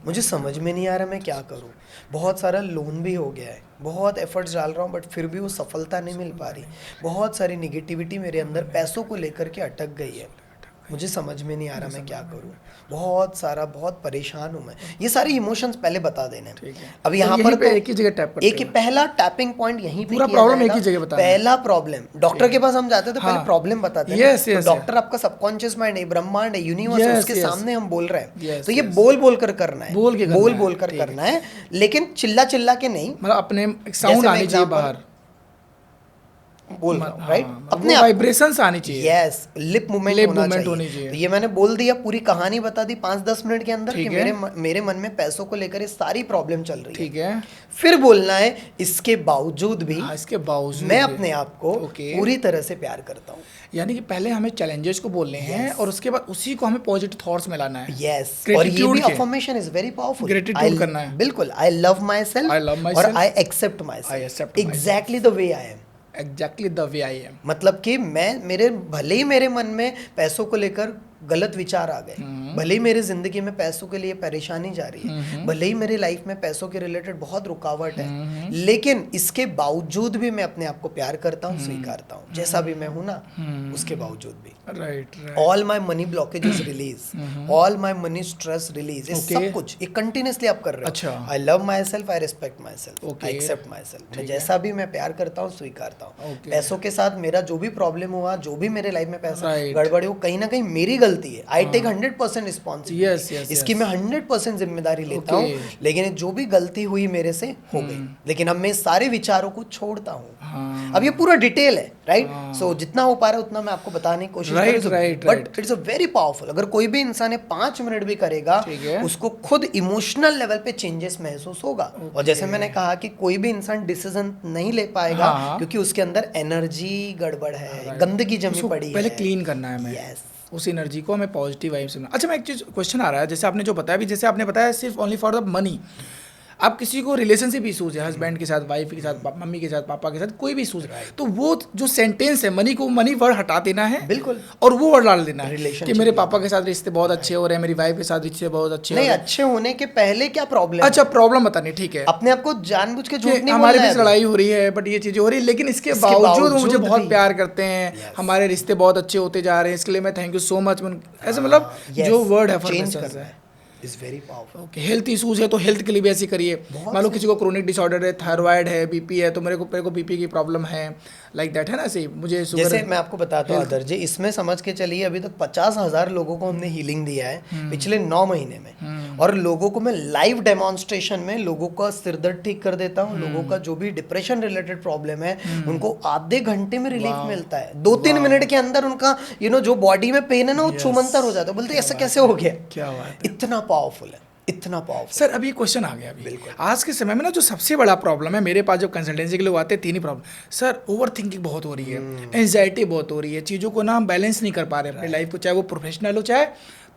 मुझे समझ में नहीं आ रहा मैं क्या करूं। बहुत सारा लोन भी हो गया है, बहुत एफर्ट्स डाल रहा हूं, बट फिर भी वो सफलता नहीं मिल पा रही। बहुत सारी निगेटिविटी मेरे अंदर पैसों को लेकर के अटक गई है। मुझे समझ में नहीं आ रहा मैं क्या करूं। बहुत परेशान हूं मैं। ये सारे इमोशंस पहले बता देने हैं। ठीक है। अब तो यहाँ यहीं पर पे तो एक ही जगह टैप करते एक ही पहला टैपिंग पॉइंट यहीं पे पूरा किया प्रॉब्लम एक जाएगा। ही जगह बताना है। पहला प्रॉब्लम, डॉक्टर के पास हम जाते हैं तो पहले हाँ। प्रॉब्लम बताते हैं। Yes, तो yes, डॉक्टर आपका सबकॉन्शियस माइंड है, ब्रह्मांड है, यूनिवर्स है, Yes, उसके yes. सामने हम बोल रहे हैं। Yes, तो ये yes. बोल बोल कर करना है, बोल के करना बोल है, बोल कर ठीक है। करना है, लेकिन चिल्ला चिल्ला के नहीं। मतलब अपने साउंड जैसे मैं आनी चाहिए example बाहर, बोल रहा हूँ, राइट? अपने वाइब्रेशंस आनी चाहिए। यस, लिप मूवमेंट Lip होना movement चाहिए। होनी चाहिए। तो ये मैंने बोल दिया, पूरी कहानी बता दी 5-10 मिनट के अंदर कि ठीक है। मेरे मन में पैसों को लेकर ये सारी प्रॉब्लम चल रही है। ठीक है। फिर बोलना है, इसके बावजूद भी हाँ, इसके बावजूद मैं भी। अपने आप को Okay. पूरी तरह से प्यार करता हूँ। यानी कि पहले हमें चैलेंजेस को बोलने हैं, और उसके बाद उसी को हमें पॉजिटिव थॉट्स में लाना है। यस, और ये Gratitude भी के। Affirmation is very powerful. Gratitude करना है। बिल्कुल, I love my I love self और myself. I accept my I accept self myself. Exactly the way I am. Exactly the way I am. मतलब कि मैं भले ही मेरे मन में पैसों को लेकर गलत विचार आ गए, भले ही मेरी जिंदगी में पैसों के लिए परेशानी जा रही है, भले ही मेरी लाइफ में पैसों के रिलेटेड बहुत रुकावट है, लेकिन इसके बावजूद भी मैं अपने आप को प्यार करता हूँ, स्वीकारता हूँ जैसा भी मैं हूँ ना, उसके बावजूद भी। Right. All my money blockages release, all my money stress release, ये सब कुछ ये कंटिन्यूसली आप कर रहे हो। अच्छा। I love myself, I respect myself, I accept myself, मैं जैसा भी मैं प्यार करता हूँ, स्वीकारता हूँ। पैसों के साथ मेरा जो भी प्रॉब्लम हुआ, जो भी मेरे लाइफ में पैसा गड़बड़ी हो, कहीं ना कहीं मेरी गलती है। आई टेक 100% रिस्पॉन्सिबिलिटी, इसकी मैं 100% जिम्मेदारी लेता हूँ, लेकिन जो भी गलती हुई मेरे से हो गई, लेकिन अब मैं सारे विचारों को छोड़ता हूँ। अब ये पूरा डिटेल है, राइट? सो जितना हो पा रहा है उतना मैं आपको बताने की कोशिश करूँ, but it's a very powerful. अगर कोई भी इंसान है 5 मिनट भी करेगा, उसको खुद इमोशनल लेवल पे चेंजेस महसूस होगा। और जैसे मैंने कहा कि कोई भी इंसान डिसीजन नहीं ले पाएगा क्योंकि उसके अंदर एनर्जी गड़बड़ है, गंदगी जमी पड़ी है, पहले क्लीन करना है हमें। उस एनर्जी को हमें पॉजिटिव वाइब से। अच्छा, मैं एक चीज़ क्वेश्चन आ रहा है, जैसे आपने जो बताया भी, जैसे आपने बताया सिर्फ ओनली फॉर द मनी, आप किसी को रिलेशनशिप इशूज है, हस्बैंड के साथ, वाइफ के साथ, मम्मी के साथ, पापा के साथ, कोई भी इशूज है, तो वो जो सेंटेंस है मनी को, मनी वर्ड हटा देना है, बिल्कुल, और वो वर्ड डाल देना है कि मेरे पापा के साथ रिश्ते बहुत अच्छे हो रहे हैं, मेरी वाइफ के साथ रिश्ते बहुत अच्छे नहीं, अच्छे होने के पहले क्या प्रॉब्लम? अच्छा, प्रॉब्लम बतानी, ठीक है, अपने आप को जानबूझ के झूठ नहीं बोलना है। हमारे बीच लड़ाई हो रही है, बट ये चीजें हो रही है, लेकिन इसके बावजूद वो मुझे बहुत प्यार करते हैं, हमारे रिश्ते बहुत अच्छे होते जा रहे हैं, इसके लिए मैं थैंक यू सो मच। ऐसे मतलब जो वर्ड है चेंज करना है is very powerful. Okay, health issues है तो हेल्थ के लिए भी ऐसे करिए। मान लो किसी को क्रोनिक डिसऑर्डर है, थायराइड है, बीपी है, तो मेरे को बीपी की प्रॉब्लम है, लाइक दैट है ना, ऐसे मुझे शुगर। जैसे मैं आपको बताता हूँ आदर जी, इसमें समझ के चलिए अभी तक 50,000 लोगों को हमने हीलिंग दिया है पिछले 9 महीने में, और लोगों को मैं लाइव डेमोन्स्ट्रेशन में लोगों का सिरदर्द ठीक कर देता हूँ, लोगों का जो भी डिप्रेशन रिलेटेड प्रॉब्लम है उनको आधे घंटे में रिलीफ मिलता है, 2-3 मिनट के अंदर उनका जो बॉडी में पेन है ना, वो छूमंतर हो जाता है। बोलते ऐसा कैसे हो गया? क्या बात, इतना पावरफुल है, इतना पावरफुल। सर अभी क्वेश्चन आ गया, अभी आज के समय में ना जो सबसे बड़ा प्रॉब्लम है, मेरे पास जब कंसल्टेंसी के लोग आते हैं 3 ही प्रॉब्लम। सर ओवर थिंकिंग बहुत हो रही है, एंजाइटी बहुत हो रही है, चीज़ों को ना हम बैलेंस नहीं कर पा रहे अपनी लाइफ को, चाहे वो प्रोफेशनल हो चाहे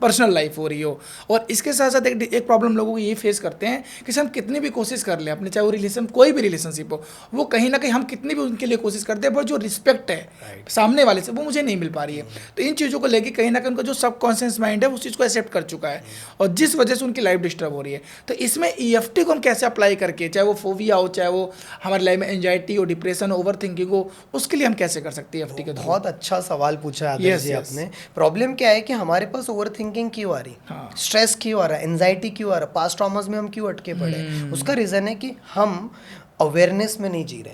पर्सनल लाइफ हो रही हो। और इसके साथ साथ एक प्रॉब्लम लोगों को ये फेस करते हैं कि हम कितनी भी कोशिश कर लें अपने, चाहे वो रिलेशन कोई भी रिलेशनशिप हो, वो कहीं ना कहीं हम कितनी भी उनके लिए कोशिश करते हैं, पर जो रिस्पेक्ट है सामने वाले से वो मुझे नहीं मिल पा रही है। तो इन चीज़ों को लेके कहीं ना कहीं उनका जो सबकॉन्शियस माइंड है उस चीज़ को एक्सेप्ट कर चुका है, और जिस वजह से उनकी लाइफ डिस्टर्ब हो रही है। तो इसमें EFT को हम कैसे अप्लाई करके, चाहे वो फोबिया हो, चाहे वो हमारी लाइफ में एंजाइटी हो, डिप्रेशन, ओवर थिंकिंग हो, उसके लिए हम कैसे कर सकते हैं EFT के? बहुत अच्छा सवाल पूछा है जी आपने। प्रॉब्लम क्या है कि हमारे पास ओवर थिंकिंग क्यों आ रही, स्ट्रेस क्यों आ रहा है, एंजाइटी क्यों आ रहा है, पास्ट ट्रॉमास में हम क्यों अटके पड़े? उसका रीजन है कि हम अवेयरनेस में नहीं जी रहे,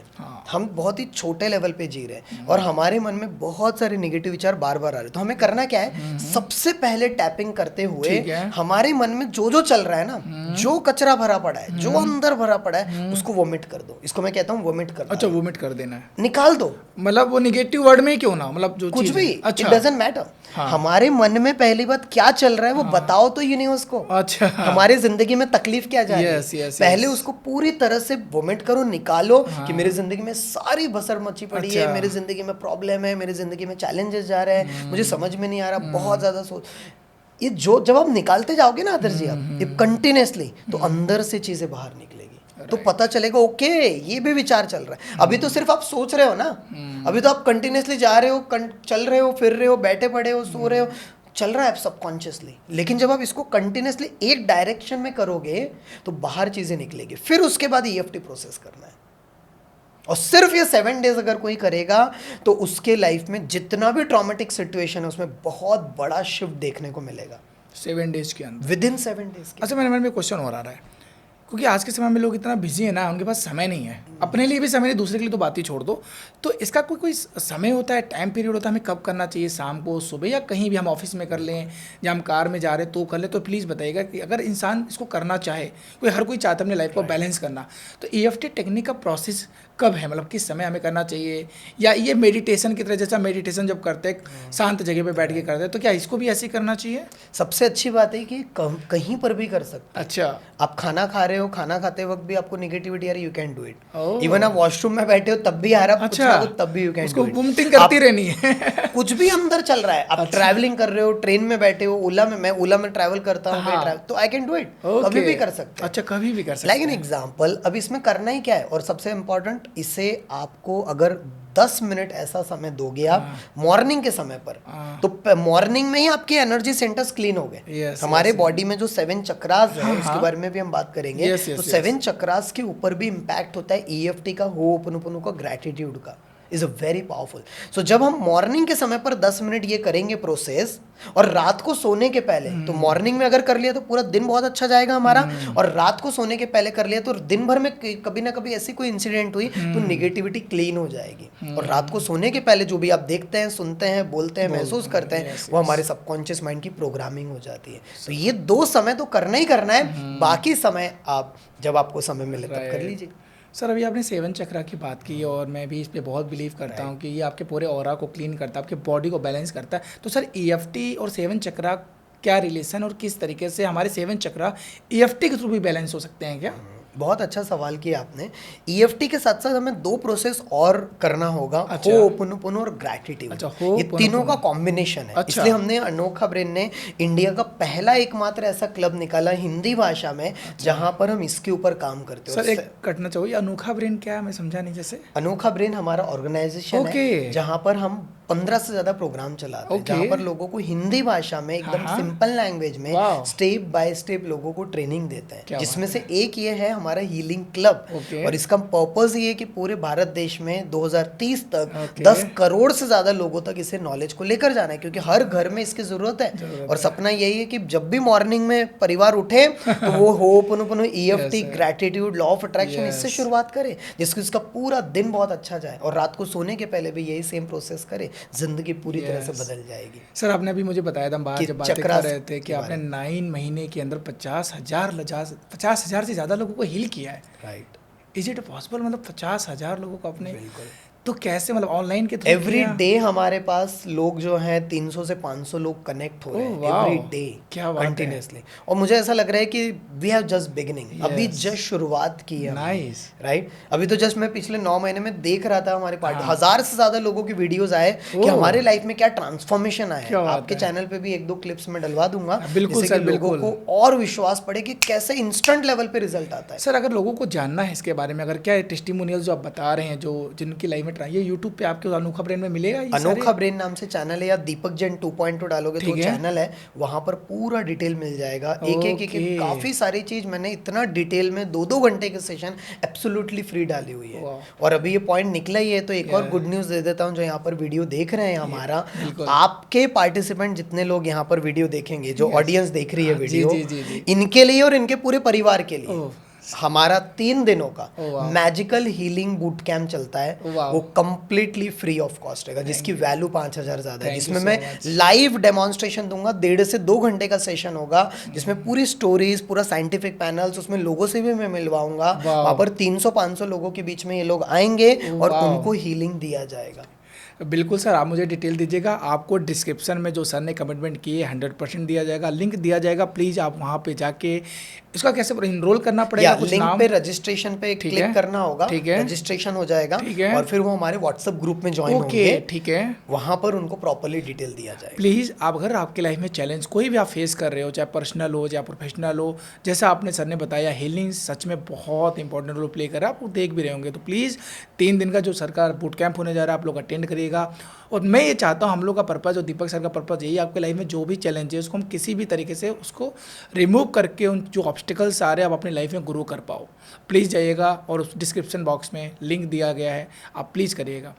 हम बहुत ही छोटे लेवल पे जी रहे हैं, और हमारे मन में बहुत सारे नेगेटिव विचार बार बार आ रहे हैं। तो हमें करना क्या है, सबसे पहले टैपिंग करते हुए हमारे मन में जो चल रहा है ना, जो कचरा भरा पड़ा है, जो अंदर भरा पड़ा है, उसको वोमिट कर दो। इसको मैं कहता हूँ वोमिट कर। अच्छा, वोमिट कर देना है, निकाल दो। मतलब वो निगेटिव वर्ड में क्यों ना, मतलब जो कुछ भी, अच्छा, इट डजंट मैटर। हमारे मन में पहली बात क्या चल रहा है वो बताओ तो यूनिवर्स को। अच्छा, हमारी जिंदगी में तकलीफ क्या जा रही है, पहले उसको पूरी तरह से वोमिट करो, निकालो कि मेरी जिंदगी में सारी बसर मची पड़ी है, मेरी जिंदगी में प्रॉब्लम है, मेरी जिंदगी में चैलेंजेस जा रहे हैं, मुझे समझ में नहीं आ रहा, बहुत ज्यादा सोच। ये जो जब आप निकालते जाओगे ना आदर जी, आप कंटिन्यूसली, तो अंदर से चीजें बाहर निकलेगी, तो पता चलेगा ओके ये भी विचार चल रहा है। अभी तो सिर्फ आप सोच रहे हो ना, अभी तो आप कंटिन्यूसली जा रहे हो, चल रहे हो, फिर रहे हो, बैठे पड़े हो, सो रहे हो, चल रहा है सबकॉन्शियसली। लेकिन जब आप इसको कंटिन्यूसली एक डायरेक्शन में करोगे तो बाहर चीजें निकलेगी। फिर उसके बाद EFT प्रोसेस करना है, और सिर्फ ये 7 डेज अगर कोई करेगा तो उसके लाइफ में जितना भी ट्रॉमेटिक सिचुएशन है उसमें बहुत बड़ा शिफ्ट देखने को मिलेगा 7 डेज के अंदर, विदिन 7 डेज। अच्छा, मेरे मन में क्वेश्चन और आ रहा है, क्योंकि आज के समय में लोग इतना बिजी है ना, उनके पास समय नहीं है, अपने लिए भी समय नहीं, दूसरे के लिए तो बात ही छोड़ दो। तो इसका कोई समय होता है, टाइम पीरियड होता है, हमें कब करना चाहिए, शाम को, सुबह, या कहीं भी हम ऑफिस में कर लें या हम कार में जा रहे हैं तो कर लें? तो प्लीज़ बताइएगा कि अगर इंसान इसको करना चाहे, हर कोई चाहता है अपनी लाइफ को बैलेंस करना, तो EFT टेक्निक का प्रोसेस कब है, मतलब किस समय हमें करना चाहिए? या ये मेडिटेशन की तरह, जैसा मेडिटेशन जब करते हैं शांत जगह पे बैठ के करते हैं, तो क्या इसको भी ऐसे ही करना चाहिए? सबसे अच्छी बात है कि कहीं पर भी कर सकते हैं। अच्छा, आप खाना खा रहे हो, खाना खाते वक्त भी आपको नेगेटिविटी आ रही है, you can do it. Even आप वॉशरूम में बैठे हो तब भी आ रहा है, अच्छा, तब भी यू कैन उसको वोमिटिंग करती रहनी है। कुछ भी अंदर चल रहा है, आप ट्रैवलिंग कर रहे हो, ट्रेन में बैठे हो, मैं ओला में ट्रैवल करता हूँ, तो आई कैन डू इट, कभी भी कर सकते हैं। अच्छा, कभी भी कर सकते हैं। लाइक एन एग्जांपल, अब इसमें करना ही क्या है, और सबसे इम्पोर्टेंट, इसे आपको अगर 10 मिनट ऐसा समय दोगे आप मॉर्निंग के समय पर, तो मॉर्निंग में ही आपके एनर्जी सेंटर्स क्लीन हो गए। हमारे बॉडी में जो 7 चक्रास है, उसके बारे में भी हम बात करेंगे। तो 7 चक्रास के ऊपर भी इम्पैक्ट होता है EFT का, होपोनोपोनो का, ग्रैटिट्यूड का। Is a very powerful. So जब हम मॉर्निंग के समय पर 10 मिनट ये करेंगे प्रोसेस, और रात को सोने के पहले, तो मॉर्निंग में अगर कर लिया तो पूरा दिन बहुत अच्छा जाएगा हमारा, और रात को सोने के पहले कर लिया तो दिन भर में कभी ना कभी ऐसी कोई इंसिडेंट हुई तो निगेटिविटी क्लीन हो जाएगी। और रात को सोने के पहले जो भी आप देखते हैं, सुनते हैं, बोलते हैं, महसूस करते हैं, वो हमारे सबकॉन्शियस माइंड की प्रोग्रामिंग हो जाती है। तो ये 2 समय तो करना ही करना है, बाकी समय आप जब आपको समय मिले तब कर लीजिए। सर अभी आपने 7 चक्रा की बात की, और मैं भी इस पे बहुत बिलीव करता हूँ कि ये आपके पूरे ऑरा को क्लीन करता है, आपके बॉडी को बैलेंस करता है। तो सर EFT और 7 चक्रा क्या रिलेशन, और किस तरीके से हमारे 7 चक्रा EFT के थ्रू भी बैलेंस हो सकते हैं क्या? बहुत अच्छा सवाल किया आपने। EFT के साथ साथ हमें 2 प्रोसेस और करना होगा, अच्छा। होपोनोपोनो और ग्रैटिट्यूड। अच्छा, ये तीनों का कॉम्बिनेशन है। अच्छा। इसलिए हमने अनोखा ब्रेन ने इंडिया का पहला एकमात्र ऐसा क्लब निकाला हिंदी भाषा में, जहां पर हम इसके ऊपर काम करते हैं। सर एक कटना चाहिए, अनोखा ब्रेन क्या है, मैं समझा नहीं जैसे। अनोखा ब्रेन हमारा ऑर्गेनाइजेशन है, जहां पर हम 15 से ज्यादा प्रोग्राम चलाते हैं, जहां पर लोगों को हिंदी भाषा में एकदम सिंपल लैंग्वेज में स्टेप बाय स्टेप लोगों को ट्रेनिंग देते हैं, जिसमें से एक ये है हमारा हीलिंग क्लब। और इसका पर्पस ये है कि पूरे भारत देश में 2030 तक 10 करोड़ से ज्यादा लोगों तक इसे नॉलेज को लेकर जाना है, क्योंकि हर घर में इसकी जरूरत है। और सपना यही है कि जब भी मॉर्निंग में परिवार उठे तो वो ho'oponopono, EFT, gratitude, law of attraction, इससे शुरुआत करे, जिससे उसका पूरा दिन बहुत अच्छा जाए। और रात को सोने के पहले भी यही सेम प्रोसेस करे, जिंदगी पूरी तरह से बदल जाएगी। सर आपने अभी मुझे बताया था, हम बाहर जब बातें कर रहे थे, कि आपने 9 महीने के अंदर 50,000 से ज़्यादा लोगों को हील किया है। राइट। Is it possible? मतलब 50,000 लोगों को आपने, तो कैसे, मतलब ऑनलाइन के थ्रू? एवरी डे हमारे पास लोग जो हैं 300 से 500 लोग कनेक्ट हो रहे हैं एवरी डे, क्या बात कंटिन्यूसली। और मुझे ऐसा लग रहा है कि वी हैव जस्ट बिगिनिंग, अभी जस्ट शुरुआत की है। नाइस। राइट। अभी तो जस्ट मैं पिछले 9 महीने में देख रहा था हमारे पार्टी 1000 से ज्यादा लोगों की वीडियोस आए कि हमारे लाइफ में क्या ट्रांसफॉर्मेशन आया है। आपके चैनल पे भी 1-2 क्लिप्स में डलवा दूंगा, बिल्कुल सर, लोगों को और विश्वास पड़े कि कैसे इंस्टेंट लेवल पे रिजल्ट आता है। सर अगर लोगों को जानना है इसके बारे में, अगर क्या टेस्टिमोनियल जो आप बता रहे हैं, जो जिनकी लाइफ में ये यूट्यूब पे आपके अनोखा ब्रेन में मिलेगा? अनोखा ब्रेन नाम से चैनल है, या दीपक जैन 2.2 डालोगे तो चैनल है, वहां पर पूरा डिटेल मिल जाएगा। एक काफी सारी चीज मैंने इतना डिटेल में 2-2 घंटे के सेशन एब्सोल्युटली फ्री डाली हुई है। और अभी ये पॉइंट निकला ही है, तो एक और गुड न्यूज दे देता हूँ। जो यहाँ पर वीडियो देख रहे हैं हमारा, आपके पार्टिसिपेंट जितने लोग यहाँ पर वीडियो देखेंगे, जो ऑडियंस देख रही है वीडियो, इनके लिए और इनके पूरे परिवार के लिए हमारा 3 दिनों का मैजिकल हीलिंग बूट कैंप चलता है। वो कंप्लीटली फ्री ऑफ कॉस्ट रहेगा, जिसकी वैल्यू 5,000 ज्यादा है, जिसमें मैं लाइव डेमोन्स्ट्रेशन दूंगा। 1.5 से 2 घंटे का सेशन होगा, जिसमें पूरी स्टोरीज, पूरा साइंटिफिक पैनल्स, उसमें लोगों से भी मैं मिलवाऊंगा। वहां पर 300-500 लोगों के बीच में ये लोग आएंगे और उनको हीलिंग दिया जाएगा। बिल्कुल सर, आप मुझे डिटेल दीजिएगा। आपको डिस्क्रिप्शन में जो सर ने कमिटमेंट की है 100% दिया जाएगा, लिंक दिया जाएगा। प्लीज़ आप वहाँ पे जाके इसका कैसे इनरोल करना पड़ेगा? कुछ लिंक नाम पे रजिस्ट्रेशन पे क्लिक करना होगा, ठीक है, रजिस्ट्रेशन हो जाएगा, ठीक है, और फिर वो हमारे व्हाट्सएप ग्रुप में ज्वाइन होंगे, ठीक है, वहाँ पर उनको प्रॉपर्ली डिटेल दिया जाएगा। प्लीज़ आप, अगर आपके लाइफ में चैलेंज कोई भी आप फेस कर रहे हो, चाहे पर्सनल हो चाहे प्रोफेशनल हो, जैसा आपने सर ने बताया, हीलिंग सच में बहुत इंपॉर्टेंट रोल प्ले कर रहा है, आप वो देख भी रहे होंगे। तो प्लीज़ 3 दिन का जो सरकार बूट कैंप होने जा रहा है, आप लोग अटेंड करिएगा। और मैं ये चाहता हूँ, हम लोग का पर्पज़ और दीपक सर का पर्पज़ यही, आपके लाइफ में जो भी चैलेंज है उसको हम किसी भी तरीके से उसको रिमूव करके, उन जो ऑब्स्टिकल्स आ रहे हैं, आप अपनी लाइफ में ग्रो कर पाओ। प्लीज़ जाइएगा, और उस डिस्क्रिप्शन बॉक्स में लिंक दिया गया है, आप प्लीज़ करिएगा।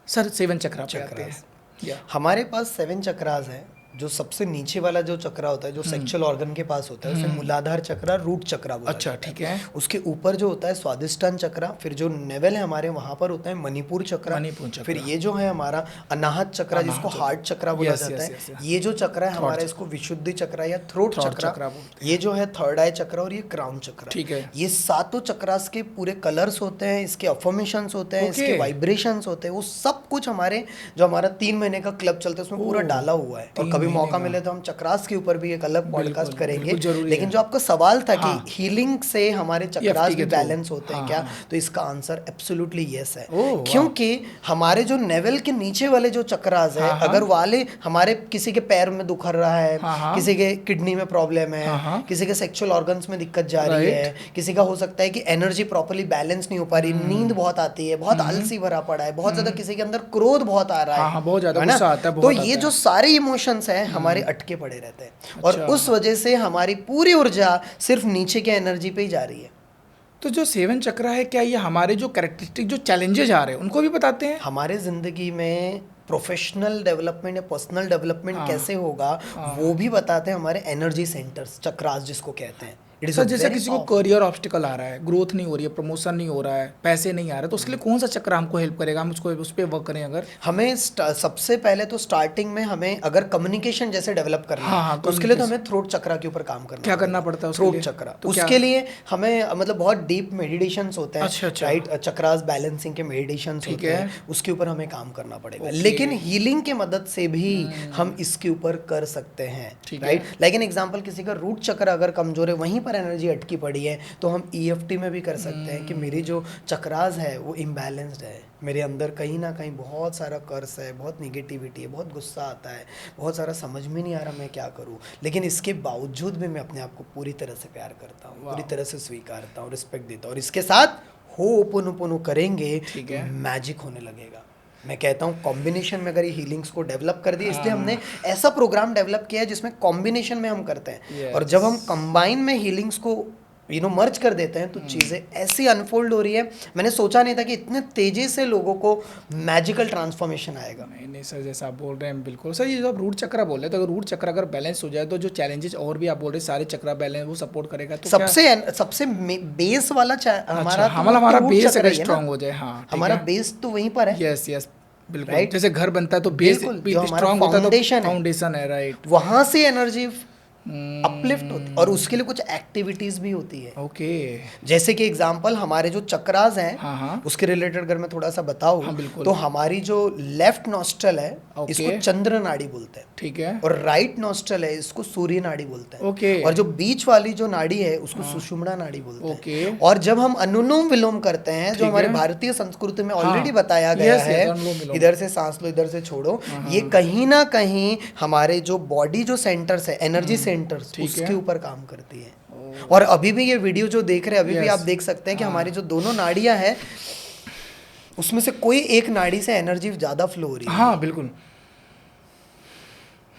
सर 7 चक्रा पे आते हैं। हमारे पास 7 चक्रास हैं। जो सबसे नीचे वाला जो चक्रा होता है, जो सेक्सुअल ऑर्गन के पास होता है, उसे मूलाधार चक्रा, रूट चक्रा बोला जाता है। ठीक है। उसके ऊपर जो होता है स्वादिष्टान चक्रा, फिर जो नेवल है हमारे, वहां पर होता है मणिपुर चक्रा। फिर ये जो है हमारा अनाहत चक्रा, जिसको हार्ट चक्रा बोला जाता है। ये जो चक्रा है हमारा, इसको विशुद्धि चक्रा या थ्रोट चक्रा। ये जो है थर्ड आई चक्रा, और ये क्राउन चक्रा। ठीक है। ये 7 चक्रास के पूरे कलर्स होते हैं, इसके अफर्मेशंस होते हैं, इसके वाइब्रेशंस होते हैं। वो सब कुछ हमारे जो हमारा 3 महीने का क्लब चलता है उसमें पूरा डाला हुआ है। और कभी महीने मौका का। मिले तो हम चक्रास के ऊपर भी एक अलग पॉडकास्ट बिल्कुल, करेंगे। बिल्कुल जरूरी लेकिन है। जो आपका सवाल था हाँ। कि हीलिंग से हमारे चक्रास EFT भी के थ्रू। बैलेंस होते हैं हाँ, क्या, हाँ। तो इसका आंसर एब्सोल्युटली यस है। ओह, वाह। क्योंकि हमारे जो नेवल के नीचे वाले जो चक्रास है, हाँ, हाँ। अगर वाले हमारे किसी के पैर में दुख रहा है, हाँ, हाँ। किसी के किडनी में प्रॉब्लम है, हाँ, हाँ। किसी के सेक्सुअल ऑर्गन्स में दिक्कत जा रही Right। है, किसी का हो सकता है कि एनर्जी प्रॉपर्ली बैलेंस नहीं हो पा रही, नींद बहुत आती है, बहुत आलसी भरा पड़ा है, बहुत ज्यादा किसी के अंदर क्रोध बहुत आ रहा है। हाँ, हाँ, बहुत ज्यादा है ना? गुस्सा आता है, तो बहुत ये आता जो है। सारे इमोशंस हैं हमारे अटके पड़े रहते हैं, और अच्छा। उस वजह से हमारी पूरी ऊर्जा सिर्फ नीचे के एनर्जी पे ही जा रही है। तो जो 7 चक्र है, क्या ये हमारे जो कैरेक्टरिस्टिक जो चैलेंजेस आ रहे हैं उनको भी बताते हैं? हमारे जिंदगी में प्रोफेशनल डेवलपमेंट या पर्सनल डेवलपमेंट हाँ। कैसे होगा, वो भी बताते हैं हमारे एनर्जी सेंटर्स, चक्रास जिसको कहते हैं। इट इज सर जैसे किसी को करियर ऑब्स्टिकल आ रहा है, ग्रोथ नहीं हो रही है, प्रमोशन नहीं हो रहा है, पैसे नहीं आ रहे, तो उसके लिए कौन सा चक्र हमको हेल्प करेगा? हम उसको उस पर वर्क करें अगर? हमें सबसे पहले तो स्टार्टिंग में हमें अगर कम्युनिकेशन जैसे डेवलप करना हाँ, हाँ, है, तो उसके लिए तो हमें थ्रोट चक्रा के ऊपर काम करना क्या करना पड़ता है उसके थ्रोट लिए? चक्रा। तो क्या? उसके लिए हमें मतलब बहुत डीप मेडिटेशंस होते हैं, अच्छा, अच्छा। राइट, चक्रास बैलेंसिंग के मेडिटेशंस ठीक होते है। हैं, उसके ऊपर हमें काम करना पड़ेगा। ओके। लेकिन हीलिंग के मदद से भी हम इसके ऊपर कर सकते हैं, ठीक है। राइट। लाइक एन एग्जांपल, किसी का रूट चक्र अगर कमजोर है, वहीं पर एनर्जी अटकी पड़ी है, तो हम EFT में भी कर सकते हैं कि मेरी जो चक्रास है वो इम्बैलेंस्ड है, मेरे अंदर कहीं ना कहीं बहुत सारा कर्स है, बहुत निगेटिविटी है, बहुत गुस्सा आता है, बहुत सारा समझ में नहीं आ रहा मैं क्या करूं, लेकिन इसके बावजूद भी मैं अपने आप को पूरी तरह से प्यार करता हूं, पूरी तरह से स्वीकारता हूं, रिस्पेक्ट देता हूं, और इसके साथ होपोनोपोनो करेंगे, ठीक है। मैजिक होने लगेगा। मैं कहता हूँ कॉम्बिनेशन में अगर ये हीलिंग्स को डेवलप कर दिया, इसलिए हमने ऐसा प्रोग्राम डेवलप किया है जिसमें कॉम्बिनेशन में हम करते हैं। Yes। और जब हम कंबाइन में हीलिंग्स को मर्ज कर देते हैं, तो चीज़ें ऐसी अनफोल्ड हो रही है, मैंने सोचा नहीं था कि इतने तेजी से लोगों को मैजिकल ट्रांसफॉर्मेशन आएगा। नहीं नहीं सर, जैसा आप बोल रहे हैं बिल्कुल सर। ये जो आप रूट चक्र बोल रहे हैं, तो अगर रूट चक्र अगर बैलेंस हो जाए, तो जो चैलेंजेस और भी आप बोल रहे हैं सारे चक्र बैलेंस वो सपोर्ट करेगा, तो सबसे बेस वाला हमारा हमारा root बेस चक्र अगर ही है ना। स्ट्रांग हो जाए, हाँ हमारा बेस तो वहीं पर है। यस यस बिल्कुल। Right? जैसे घर बनता है तो बेस बिल्कुल, जो हमारा स्ट्रांग होता है, तो foundation है। फाउंडेशन है, राइट। वहां से एनर्जी अपलिफ्ट होती, और उसके लिए कुछ एक्टिविटीज भी होती है। ओके। जैसे कि एग्जांपल, हमारे जो चक्रास हैं, हाँ, हाँ। उसके रिलेटेड अगर मैं थोड़ा सा बताऊं, हाँ, बिल्कुल। तो हमारी जो लेफ्ट नॉस्ट्रल है, ओके। इसको चंद्र नाड़ी बोलते हैं, ठीक है। और राइट नॉस्ट्रल है, इसको सूर्य नाड़ी बोलते हैं। ओके। और जो बीच वाली जो नाड़ी है, उसको सुषुम्ना नाड़ी बोलते हैं। ओके। और जब हम अनुलोम विलोम करते हैं, जो ठीक हमारे है। भारतीय संस्कृति में हाँ। ऑलरेडी बताया गया Yes, yes, है, अनुलोम विलोम। इधर से सांस लो, इधर से छोड़ो, ये कहीं ना कहीं हमारे जो बॉडी जो सेंटर्स है, एनर्जी सेंटर्स, ठीक उसके है। ऊपर काम करती है। और अभी भी ये वीडियो जो देख रहे हैं, अभी भी Yes। आप देख सकते हैं कि हमारी जो दोनों नाड़ियां हैं, उसमें से कोई एक नाड़ी से एनर्जी ज्यादा फ्लो हो रही है। हाँ बिल्कुल।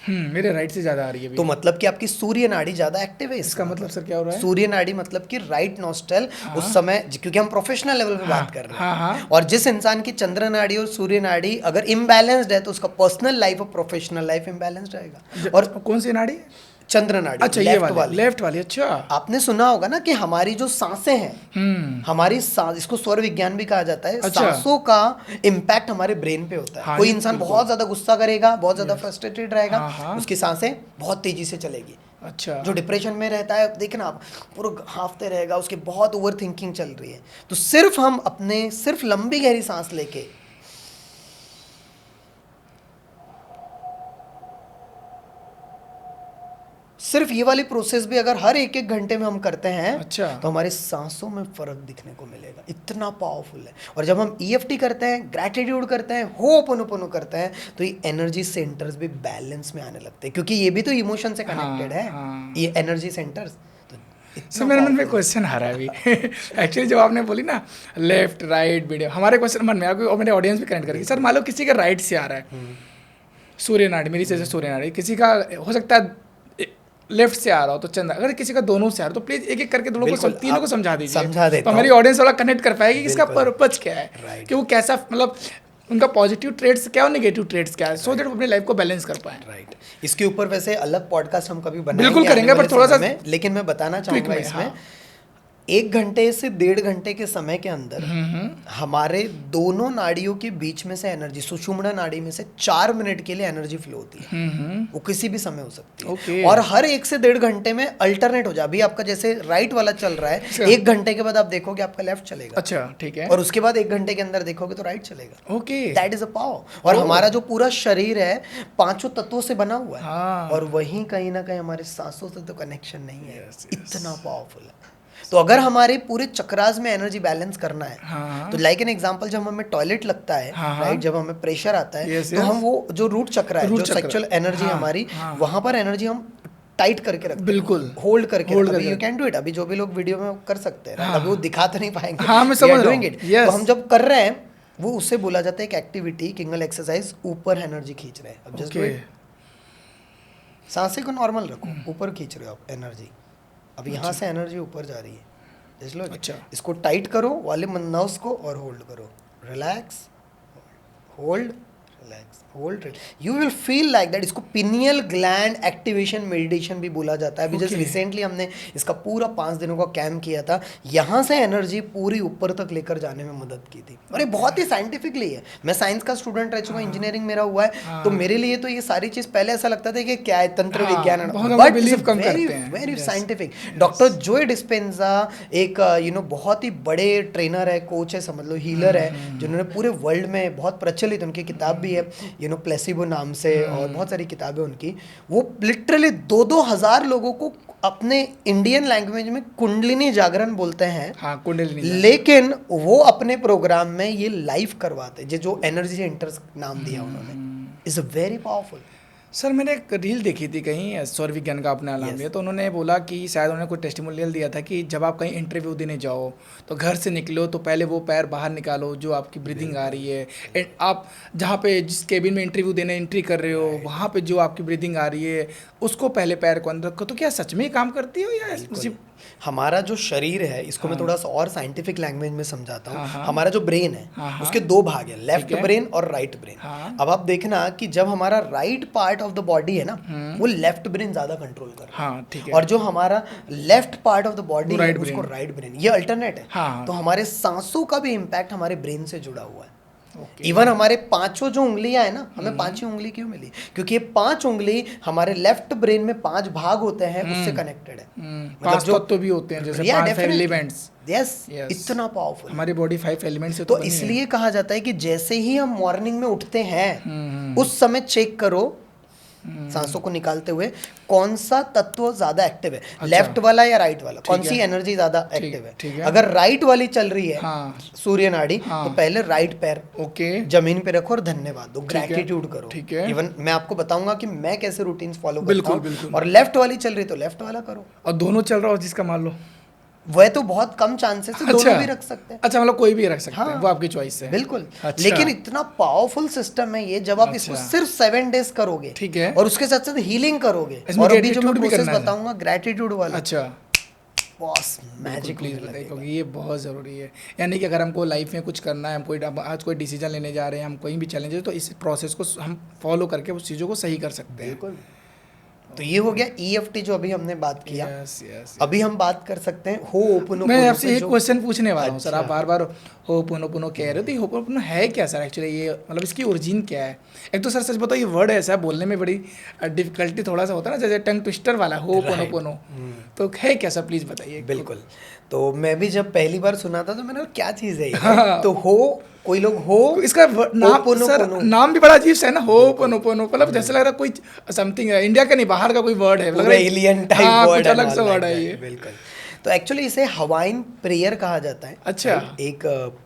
मेरे राइट से ज़्यादा आ रही है अभी। तो मतलब कि आपकी सूर्य नाड़ी ज्यादा एक्टिव है। इसका मतलब सर क्या हो रहा है? सूर्य नाड़ी मतलब कि राइट नॉस्ट्रल उस समय, क्योंकि हम प्रोफेशनल लेवल पे बात कर रहे हैं, हाँ, हाँ। और जिस इंसान की चंद्र नाड़ी और सूर्य नाड़ी अगर इम्बैलेंस्ड है, तो उसका पर्सनल लाइफ और प्रोफेशनल लाइफ इम्बैलेंस्ड रहेगा। और कौन सी नाड़ी? चंद्र नाड़ी, अच्छा ये वाली, लेफ्ट वाली। अच्छा। आपने सुना होगा ना कि हमारी जो सांसें हैं, हमारी सांस, इसको स्वर विज्ञान भी कहा जाता है, अच्छा। सांसों का इम्पैक्ट हमारे ब्रेन पे होता है। हाँ, कोई ये इंसान बिल्कुल। बहुत ज्यादा गुस्सा करेगा, बहुत ज्यादा फ्रस्ट्रेटेड रहेगा, हाँ, हाँ। उसकी सांसें बहुत तेजी से चलेगी। अच्छा। जो डिप्रेशन में रहता है, देखना आप, पूरा हाफते रहेगा, उसकी बहुत ओवर थिंकिंग चल रही है। तो सिर्फ हम अपने सिर्फ लंबी गहरी सांस लेके सिर्फ ये वाली प्रोसेस भी अगर हर एक एक घंटे में हम करते हैं, अच्छा। तो हमारे सांसों में फर्क दिखने को मिलेगा। इतना पावरफुल है। और जब हम EFT करते हैं, ग्रैटिट्यूड करते हैं, होपोनोपोनो करते हैं, तो ये एनर्जी सेंटर्स भी बैलेंस में आने लगते हैं, क्योंकि ये भी तो इमोशन से कनेक्टेड है, हाँ। ये एनर्जी सेंटर्स। सर मेरे मन में क्वेश्चन आ रहा है अभी। एक्चुअली जब आपने बोली ना लेफ्ट राइट वीडियो, हमारे क्वेश्चन मन में आया और मेरे ऑडियंस भी कनेक्ट करेगी। सर मान लो किसी का राइट से आ रहा है सूर्य नाड़ी, मेरी जैसे सूर्य नाड़ी, किसी का हो सकता है लेफ्ट से आ रहा हो तो चंद्र, अगर किसी का दोनों से आ रहा हो, तो प्लीज एक एक करके दोनों को तीनों को समझा दीजिए, समझा देता तो हमारी ऑडियंस वाला कनेक्ट कर पाएगी कि इसका पर्पज क्या है, Right। कि वो कैसा, मतलब उनका पॉजिटिव ट्रेड्स क्या और नेगेटिव ट्रेड्स क्या है, सो दैट वो अपनी लाइफ को बैलेंस कर पाए। राइट। इसके ऊपर वैसे अलग पॉडकास्ट हम कभी बनाएंगे, बिल्कुल करेंगे, आने वाले बट थोड़ा समय सा में, लेकिन मैं बताना चाहूंगा में, इसमें हाँ। 1 घंटे से 1.5 घंटे के समय के अंदर हमारे दोनों नाड़ियों के बीच में से एनर्जी, सुषुम्ना नाड़ी में से 4 मिनट के लिए एनर्जी फ्लो होती है। वो किसी भी समय हो सकती है। Okay. और हर 1 से 1.5 घंटे में अल्टरनेट हो जाए। अभी आपका जैसे राइट वाला चल रहा है, 1 घंटे के बाद आप देखोगे आपका लेफ्ट चलेगा। अच्छा, ठीक है। और उसके बाद 1 घंटे के अंदर देखोगे तो राइट चलेगा। Okay, that is a power. और हमारा जो पूरा शरीर है 5 तत्वों से बना हुआ है। हाँ। और वहीं कहीं ना कहीं हमारे सांसों से तो कनेक्शन नहीं है। इतना पावरफुल है। तो अगर हमारे पूरे चक्रास में एनर्जी बैलेंस करना है, हाँ। तो लाइक एन एग्जांपल, जब हमें टॉयलेट लगता है, हाँ। राइट, जब हमें प्रेशर आता है, Yes, तो yes. हम वो जो रूट चक्र है, रूट जो चक्र। सेक्सुअल एनर्जी हाँ, हमारी, हाँ। वहां पर एनर्जी हम टाइट करके रखते हैं, बिल्कुल। होल्ड करके Hold रखते हैं। करके यू कैन डू इट। अभी जो भी लोग वीडियो में कर सकते हैं, right? हाँ। अभी वो दिखा तो नहीं पाएंगे। हाँ, मैं We समझ are रहा doing हूँ। it. Yes. तो हम जब कर रहे हैं, वो उससे बोला जाता है एक एक्टिविटी, किंगल एक्सरसाइज, ऊपर एनर्जी खींच रहे हैं। अब जस्ट ओके। सांसें को नॉर्मल रखो, ऊपर खींच रहे हो आप एनर्जी। अब यहाँ से एनर्जी ऊपर जा रही है, देख लो। अच्छा। इसको टाइट करो वाले नर्व्स को और होल्ड करो। Relax, hold, relax, hold. You will feel like that. इसको पिनियल ग्लैंड एक्टिवेशन मेडिटेशन भी बोला जाता है। अभी जस्ट Okay. रिसेंटली हमने इसका पूरा 5 दिनों का कैम्प किया था। यहाँ से एनर्जी पूरी ऊपर तक लेकर जाने में मदद की थी। और ये बहुत ही साइंटिफिकली है। मैं साइंस का स्टूडेंट रह चुका हूँ, इंजीनियरिंग मेरा हुआ है, तो मेरे लिए तो ये सारी चीज़ पहले ऐसा लगता था कि क्या है, तंत्र हाँ, विज्ञान, बहुत हम बट believe कम करते हैं। Very Yes. साइंटिफिक। डॉक्टर जोए डिस्पेंजा एक बहुत ही बड़े ट्रेनर है, कोच है, समझ लो, हीलर है, जिन्होंने पूरे वर्ल्ड में बहुत प्रचलित, उनकी किताब भी है प्लेसिबो नाम से, और बहुत सारी किताबें उनकी। वो लिटरली 2-2 हज़ार लोगों को अपने इंडियन लैंग्वेज में कुंडलिनी जागरण बोलते हैं। हाँ, कुंडलिनी। लेकिन वो अपने प्रोग्राम में ये लाइव करवाते हैं, जो एनर्जी सेंटर्स नाम दिया उन्होंने। Is a very powerful. Sir, मैंने एक रील देखी थी कहीं, सौर विज्ञान का अपना नाम लिया, तो उन्होंने बोला कि शायद उन्होंने कोई टेस्टिमोनियल दिया था कि जब आप कहीं इंटरव्यू देने जाओ तो घर से निकलो तो पहले वो पैर बाहर निकालो जो आपकी ब्रीदिंग आ रही है। एंड आप जहाँ पे जिस केबिन में इंटरव्यू देने एंट्री कर रहे हो, वहाँ पे जो आपकी ब्रीदिंग आ रही है उसको पहले पैर को अंदर रखो। तो क्या सच में काम करती हो या सिर्फ हमारा जो शरीर है, इसको मैं थोड़ा सा और साइंटिफिक लैंग्वेज में समझाता हूँ। हाँ। हमारा जो ब्रेन है, हाँ। उसके 2 भाग है, लेफ्ट ठीक है। ब्रेन और राइट ब्रेन। हाँ। अब आप देखना कि जब हमारा right part of the body है ना, वो लेफ्ट ब्रेन ज्यादा कंट्रोल कर रहा है। हाँ, ठीक है। और जो हमारा left part of the body है, right उसको brain। Right brain. ये अल्टरनेट है। हाँ। तो हमारे सांसों का भी इम्पैक्ट हमारे ब्रेन से जुड़ा हुआ है। ओके। इवन हमारे 5 जो उंगलियां है ना, हमें 5 ही उंगली क्यों मिली? क्योंकि ये 5 उंगली हमारे लेफ्ट ब्रेन में 5 भाग होते हैं, उससे कनेक्टेड है। 5 तत्व भी होते हैं, जैसे 5 एलिमेंट्स। Yes, Yes. इतना पावरफुल। हमारी बॉडी 5 एलिमेंट्स से तो बनी है। इसलिए कहा जाता है कि जैसे ही हम मॉर्निंग में उठते हैं, उस समय चेक करो सांसों को निकालते हुए कौन सा तत्व ज्यादा एक्टिव है, लेफ्ट वाला या राइट वाला, कौन सी एनर्जी ज्यादा एक्टिव ठीक है। है। अगर राइट वाली चल रही है, हाँ। सूर्य नाड़ी, हाँ। तो पहले राइट पैर ओके। जमीन पे रखो और धन्यवाद दो, ग्रैटिट्यूड करो। ठीक है। इवन मैं आपको बताऊंगा कि मैं कैसे रूटीन्स फॉलो करता बिल्कुल, हूँ। बिल्कुल। और लेफ्ट वाली चल रही तो लेफ्ट वाला करो। और दोनों चल रहा हो जिसका मान लो। वह तो बहुत कम चांसेस है, दोनों भी रख सकते हैं। अच्छा, मतलब कोई भी रख सकते हैं, हाँ। वो आपकी चॉइस है। बिल्कुल। अच्छा। लेकिन इतना पावरफुल सिस्टम है ये, जब आप इसको अच्छा। सिर्फ 7 डेज करोगे, ठीक है। और उसके साथ साथ हीलिंग करोगे, इसमें और अभी जो मैं gratitude भी प्रोसेस करना है। बताऊंगा ग्रेटिट्यूड वाला, अच्छा, बॉस मैजिक प्लीज बताइए, क्योंकि ये बहुत ज़रूरी है। यानी कि अगर हमको लाइफ में कुछ करना है, हम कोई आज कोई डिसीजन लेने जा रहे हैं, हम कहीं भी चैलेंज है, तो इस प्रोसेस को हम फॉलो करके उस चीज़ों को सही कर सकते हैं। बिल्कुल। तो ये हो गया EFT जो अभी हमने बात किया। यस। अभी हम बात कर सकते हैं होपोनोपोनो मैं आपसे पे एक जो- क्वेश्चन पूछने वाला हूँ सर। अच्छा। आप बार बार होपोनोपोनो कह रहे हो, तो ये होपोनोपोनो है क्या सर एक्चुअली? ये मतलब इसकी ओरिजिन क्या है? एक तो सर सच बताओ, ये वर्ड ऐसा है बोलने में बड़ी डिफिकल्टी थोड़ा सा होता है ना, जैसे टंग ट्विस्टर वाला होपोनोपोनो, तो है क्या सर? प्लीज़ बताइए। बिल्कुल। तो मैं भी जब पहली बार सुना था तो मैंने कहा, क्या चीज़ है ये? हाँ। तो हो, कोई लोग हो, तो इसका नाम सर, होपोनोपोनो। नाम भी बड़ा अजीब सा है ना, होपोनोपोनो, मतलब जैसे लग रहा है कोई समथिंग है, इंडिया का नहीं, बाहर का कोई वर्ड है, लग रहा है एलियन टाइप हाँ, वर्ड कुछ अलग सा वर्ड है ये। बिल्कुल। तो एक्चुअली इसे हवाइन प्रेयर कहा जाता है। अच्छा। एक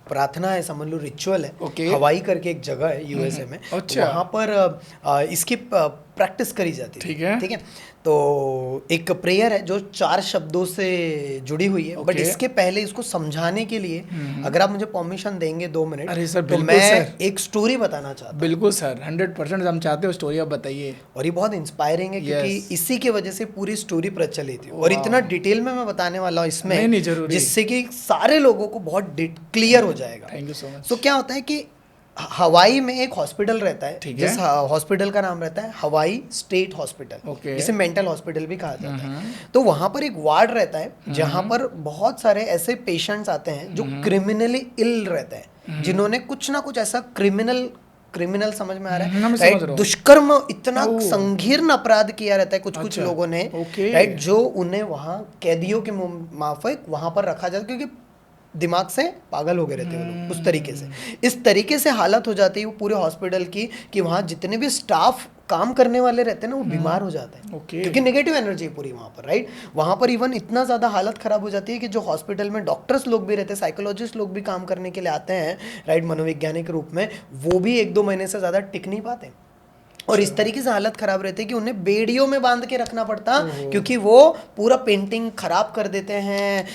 प्रार्थना है, समझ लो रिचुअल है। ओके। हवाई करके एक जगह है USA में। अच्छा। वहाँ पर इसकी प्रैक्टिस करी जाती है। ठीक है। ठीक है। तो एक प्रेयर है जो 4 शब्दों से जुड़ी हुई है। But okay. इसके पहले इसको समझाने के लिए, अगर आप मुझे परमिशन देंगे 2 मिनट, अरे सर, तो बिल्कुल मैं सर। एक स्टोरी बताना चाहता हूँ। बिल्कुल सर, 100% हम चाहते हो स्टोरी, आप बताइए। और ये बहुत इंस्पायरिंग है, क्योंकि Yes. इसी की वजह से पूरी स्टोरी प्रचलित है। और इतना डिटेल में मैं बताने वाला हूँ इसमें, नहीं, जरूरी। जिससे कि सारे लोगों को बहुत क्लियर हो जाएगा। Thank you so much. तो क्या होता है कि हवाई में एक हॉस्पिटल रहता है, ठीक है। जिस हॉस्पिटल का नाम रहता है हवाई स्टेट हॉस्पिटल, ओके। जिसे मेंटल हॉस्पिटल भी कहा जाता है। तो वहाँ पर एक वार्ड रहता है जहाँ पर बहुत सारे ऐसे पेशेंट्स आते हैं जो क्रिमिनली इल रहते हैं, जिन्होंने कुछ ना कुछ ऐसा क्रिमिनल समझ में आ रहा है, मैं समझ राइट, रहा हूँ। दुष्कर्म, इतना ओह। संगीर्ण अपराध किया रहता है कुछ अच्छा, लोगों ने, ओके। राइट, जो उन्हें वहाँ कैदियों के माफिक वहाँ पर रखा जाता है, क्योंकि दिमाग से पागल हो गए रहते हैं वो लोग उस तरीके से। इस तरीके से हालत हो जाती है वो पूरे हॉस्पिटल की कि वहाँ जितने भी स्टाफ काम करने वाले रहते हैं ना, वो बीमार हो जाते हैं, ओके। क्योंकि नेगेटिव एनर्जी है पूरी वहाँ पर, राइट। वहाँ पर इवन इतना ज़्यादा हालत ख़राब हो जाती है कि जो हॉस्पिटल में डॉक्टर्स लोग भी रहते हैं, साइकोलॉजिस्ट लोग भी काम करने के लिए आते हैं, राइट, मनोवैज्ञानिक रूप में, वो भी 1-2 महीने से ज़्यादा टिक नहीं पाते। और इस तरीके से हालत खराब रहती है कि उन्हें बेड़ियों में बांध के रखना पड़ता, क्योंकि वो पूरा पेंटिंग खराब कर देते हैं,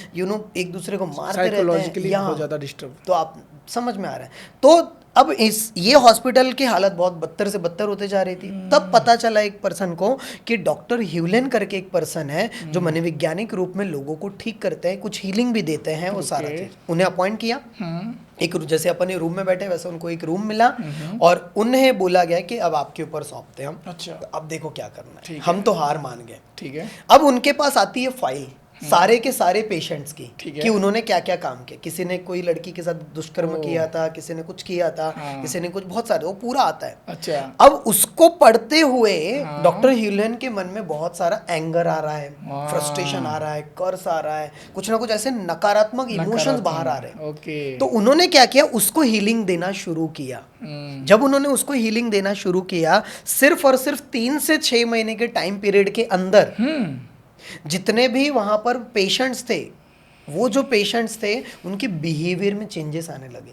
एक दूसरे को मारते रहते हैं, साइकोलॉजिकली बहुत ज़्यादा डिस्टर्ब। तो आप समझ में आ रहा है। तो अब ये हॉस्पिटल की हालत बहुत बदतर से बदतर होते जा रही थी। तब पता चला एक पर्सन को कि डॉक्टर ह्यूलेन करके एक पर्सन है जो मनोवैज्ञानिक रूप में लोगों को ठीक करते हैं, कुछ हीलिंग भी देते हैं, वो सारा चीज। उन्हें अपॉइंट किया, एक जैसे अपने रूम में बैठे वैसे उनको एक रूम मिला और उन्हें बोला गया कि अब आपके ऊपर सौंपते हैं हम, अच्छा, अब देखो क्या करना है। हम तो हार मान गए। ठीक है। अब उनके पास आती है फाइल सारे के सारे पेशेंट्स की, कि उन्होंने क्या क्या काम किया। किसी ने कोई लड़की के साथ दुष्कर्म किया था, किसी ने कुछ किया था, किसी ने कुछ, बहुत सारे, वो पूरा आता है। अच्छा। अब उसको पढ़ते हुए डॉक्टर ह्यूलेन के मन में बहुत सारा एंगर आ रहा है, फ्रस्ट्रेशन आ रहा है, कर्स आ रहा है, कुछ ना कुछ ऐसे नकारात्मक इमोशंस बाहर आ रहे हैं। ओके। तो उन्होंने क्या किया, उसको हीलिंग देना शुरू किया। जब उन्होंने उसको हीलिंग देना शुरू किया, सिर्फ और सिर्फ 3 से 6 महीने के टाइम पीरियड के अंदर जितने भी वहां पर पेशेंट्स थे, वो जो पेशेंट्स थे उनके बिहेवियर में चेंजेस आने लगे।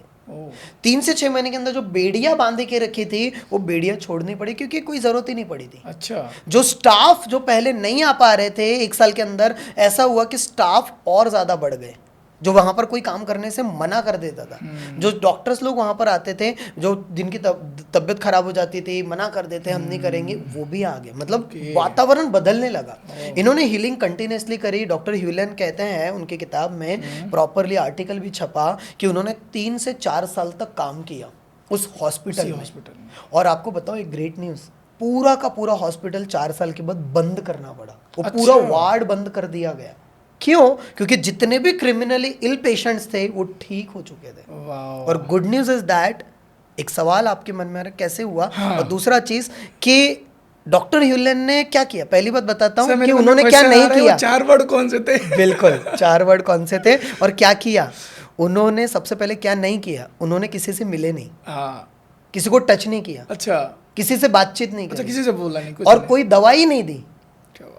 3 से 6 महीने के अंदर जो बेड़ियां बांधे के रखी थी, वो बेड़ियां छोड़नी पड़ी, क्योंकि कोई जरूरत ही नहीं पड़ी थी। अच्छा। जो स्टाफ जो पहले नहीं आ पा रहे थे 1 साल के अंदर, ऐसा हुआ कि स्टाफ और ज्यादा बढ़ गए, जो वहां पर कोई काम करने से मना कर देता था। जो डॉक्टर्स लोग वहां पर आते थे, जो जिनकी तबीयत खराब हो जाती थी, मना कर देते हम नहीं करेंगे, वो भी आ गए। मतलब वातावरण बदलने लगा। इन्होंने हीलिंग कंटिन्यूसली करी। डॉक्टर ह्यूलेन कहते हैं उनकी किताब में, प्रॉपरली आर्टिकल भी छपा, कि उन्होंने 3 से 4 साल तक काम किया उस हॉस्पिटल में। और आपको बताओ एक ग्रेट न्यूज, पूरा का पूरा हॉस्पिटल 4 साल के बाद बंद करना पड़ा। वो पूरा वार्ड बंद कर दिया गया। क्यों? क्योंकि जितने भी क्रिमिनली इल पेशेंट्स थे वो ठीक हो चुके थे। और गुड न्यूज इज दैट, एक सवाल आपके मन में आ रहा है कैसे हुआ। और दूसरा चीज कि डॉक्टर ह्यूलेन ने क्या किया, पहली बात बताता हूँ कि उन्होंने क्या नहीं किया। 4 वर्ड कौन से थे? बिल्कुल, 4 वर्ड कौन से थे और क्या किया उन्होंने। सबसे पहले क्या नहीं किया, उन्होंने किसी से मिले नहीं, किसी को टच नहीं किया। अच्छा। किसी से बातचीत नहीं की। अच्छा, किसी से बोला नहीं कुछ, और कोई दवाई नहीं दी,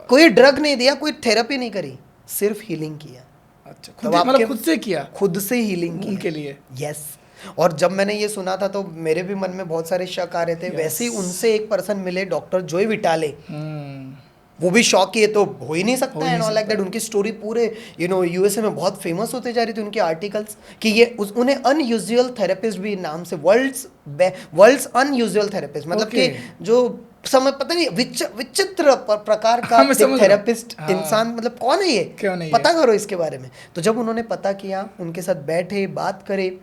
कोई ड्रग नहीं दिया, कोई थेरेपी नहीं करी, सिर्फ हीलिंग किया। अच्छा, खुद से किया, खुद से हीलिंग की उनके लिए। यस। और जब मैंने ये सुना था तो मेरे भी मन में बहुत सारे शक आ रहे थे। वैसे ही उनसे एक पर्सन मिले, डॉक्टर जोय विटाले, वो भी शॉक किए, तो हो ही नहीं सकता है लाइक दैट। उनकी स्टोरी पूरे यूएसए में बहुत फेमस होते जा रही थी, उनके आर्टिकल्स, कि ये उन्हें अनयूजुअल थेरेपिस्ट भी नाम से, वर्ल्ड्स अनयूजुअल थेरेपिस्ट, मतलब कि जो समझ पता नहीं विचित्र प्रकार का थेरेपिस्ट इंसान, मतलब कौन है ये, क्यों नहीं पता करो इसके बारे में। तो जब उन्होंने पता किया, उनके साथ बैठे, बात करे,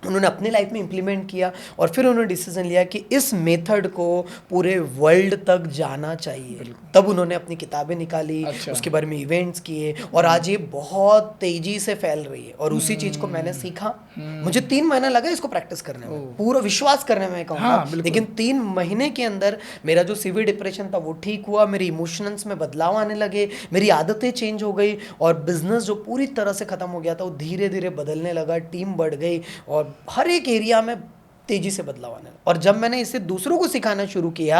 उन्होंने अपनी लाइफ में इम्प्लीमेंट किया और फिर उन्होंने डिसीजन लिया कि इस मेथड को पूरे वर्ल्ड तक जाना चाहिए। तब उन्होंने अपनी किताबें निकाली, उसके बारे में इवेंट्स किए और आज ये बहुत तेजी से फैल रही है। और उसी चीज को मैंने सीखा। मुझे 3 महीना लगा इसको प्रैक्टिस करने में, पूरा विश्वास करने में कहूँगा। लेकिन 3 महीने के अंदर मेरा जो सीवियर डिप्रेशन था वो ठीक हुआ, मेरे इमोशंस में बदलाव आने लगे, मेरी आदतें चेंज हो गई और बिजनेस जो पूरी तरह से खत्म हो गया था वो धीरे धीरे बदलने लगा, टीम बढ़ गई और हर एक एरिया में तेजी से बदलाव आने लगा। और जब मैंने इसे दूसरों को सिखाना शुरू किया,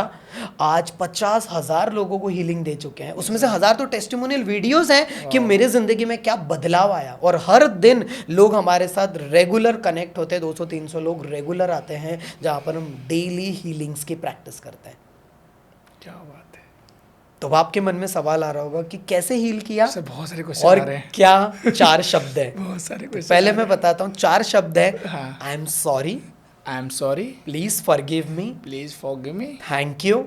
आज 50,000 लोगों को हीलिंग दे चुके हैं। उसमें से 1000 तो टेस्टिमोनियल वीडियोस हैं कि मेरे जिंदगी में क्या बदलाव आया। और हर दिन लोग हमारे साथ रेगुलर कनेक्ट होते हैं, 200-300 लोग रेगुलर आते हैं, जहाँ पर हम डेली हीलिंग्स की प्रैक्टिस करते हैं। क्या बात है। तो आपके मन में सवाल आ रहा होगा कि कैसे हील किया। बहुत सारे क्वेश्चन और आ रहे हैं। क्या 4 शब्द है। बहुत सारे क्वेश्चन। पहले मैं बताता हूँ, 4 शब्द है। I am sorry, I am sorry, please forgive me, please forgive me, thank you,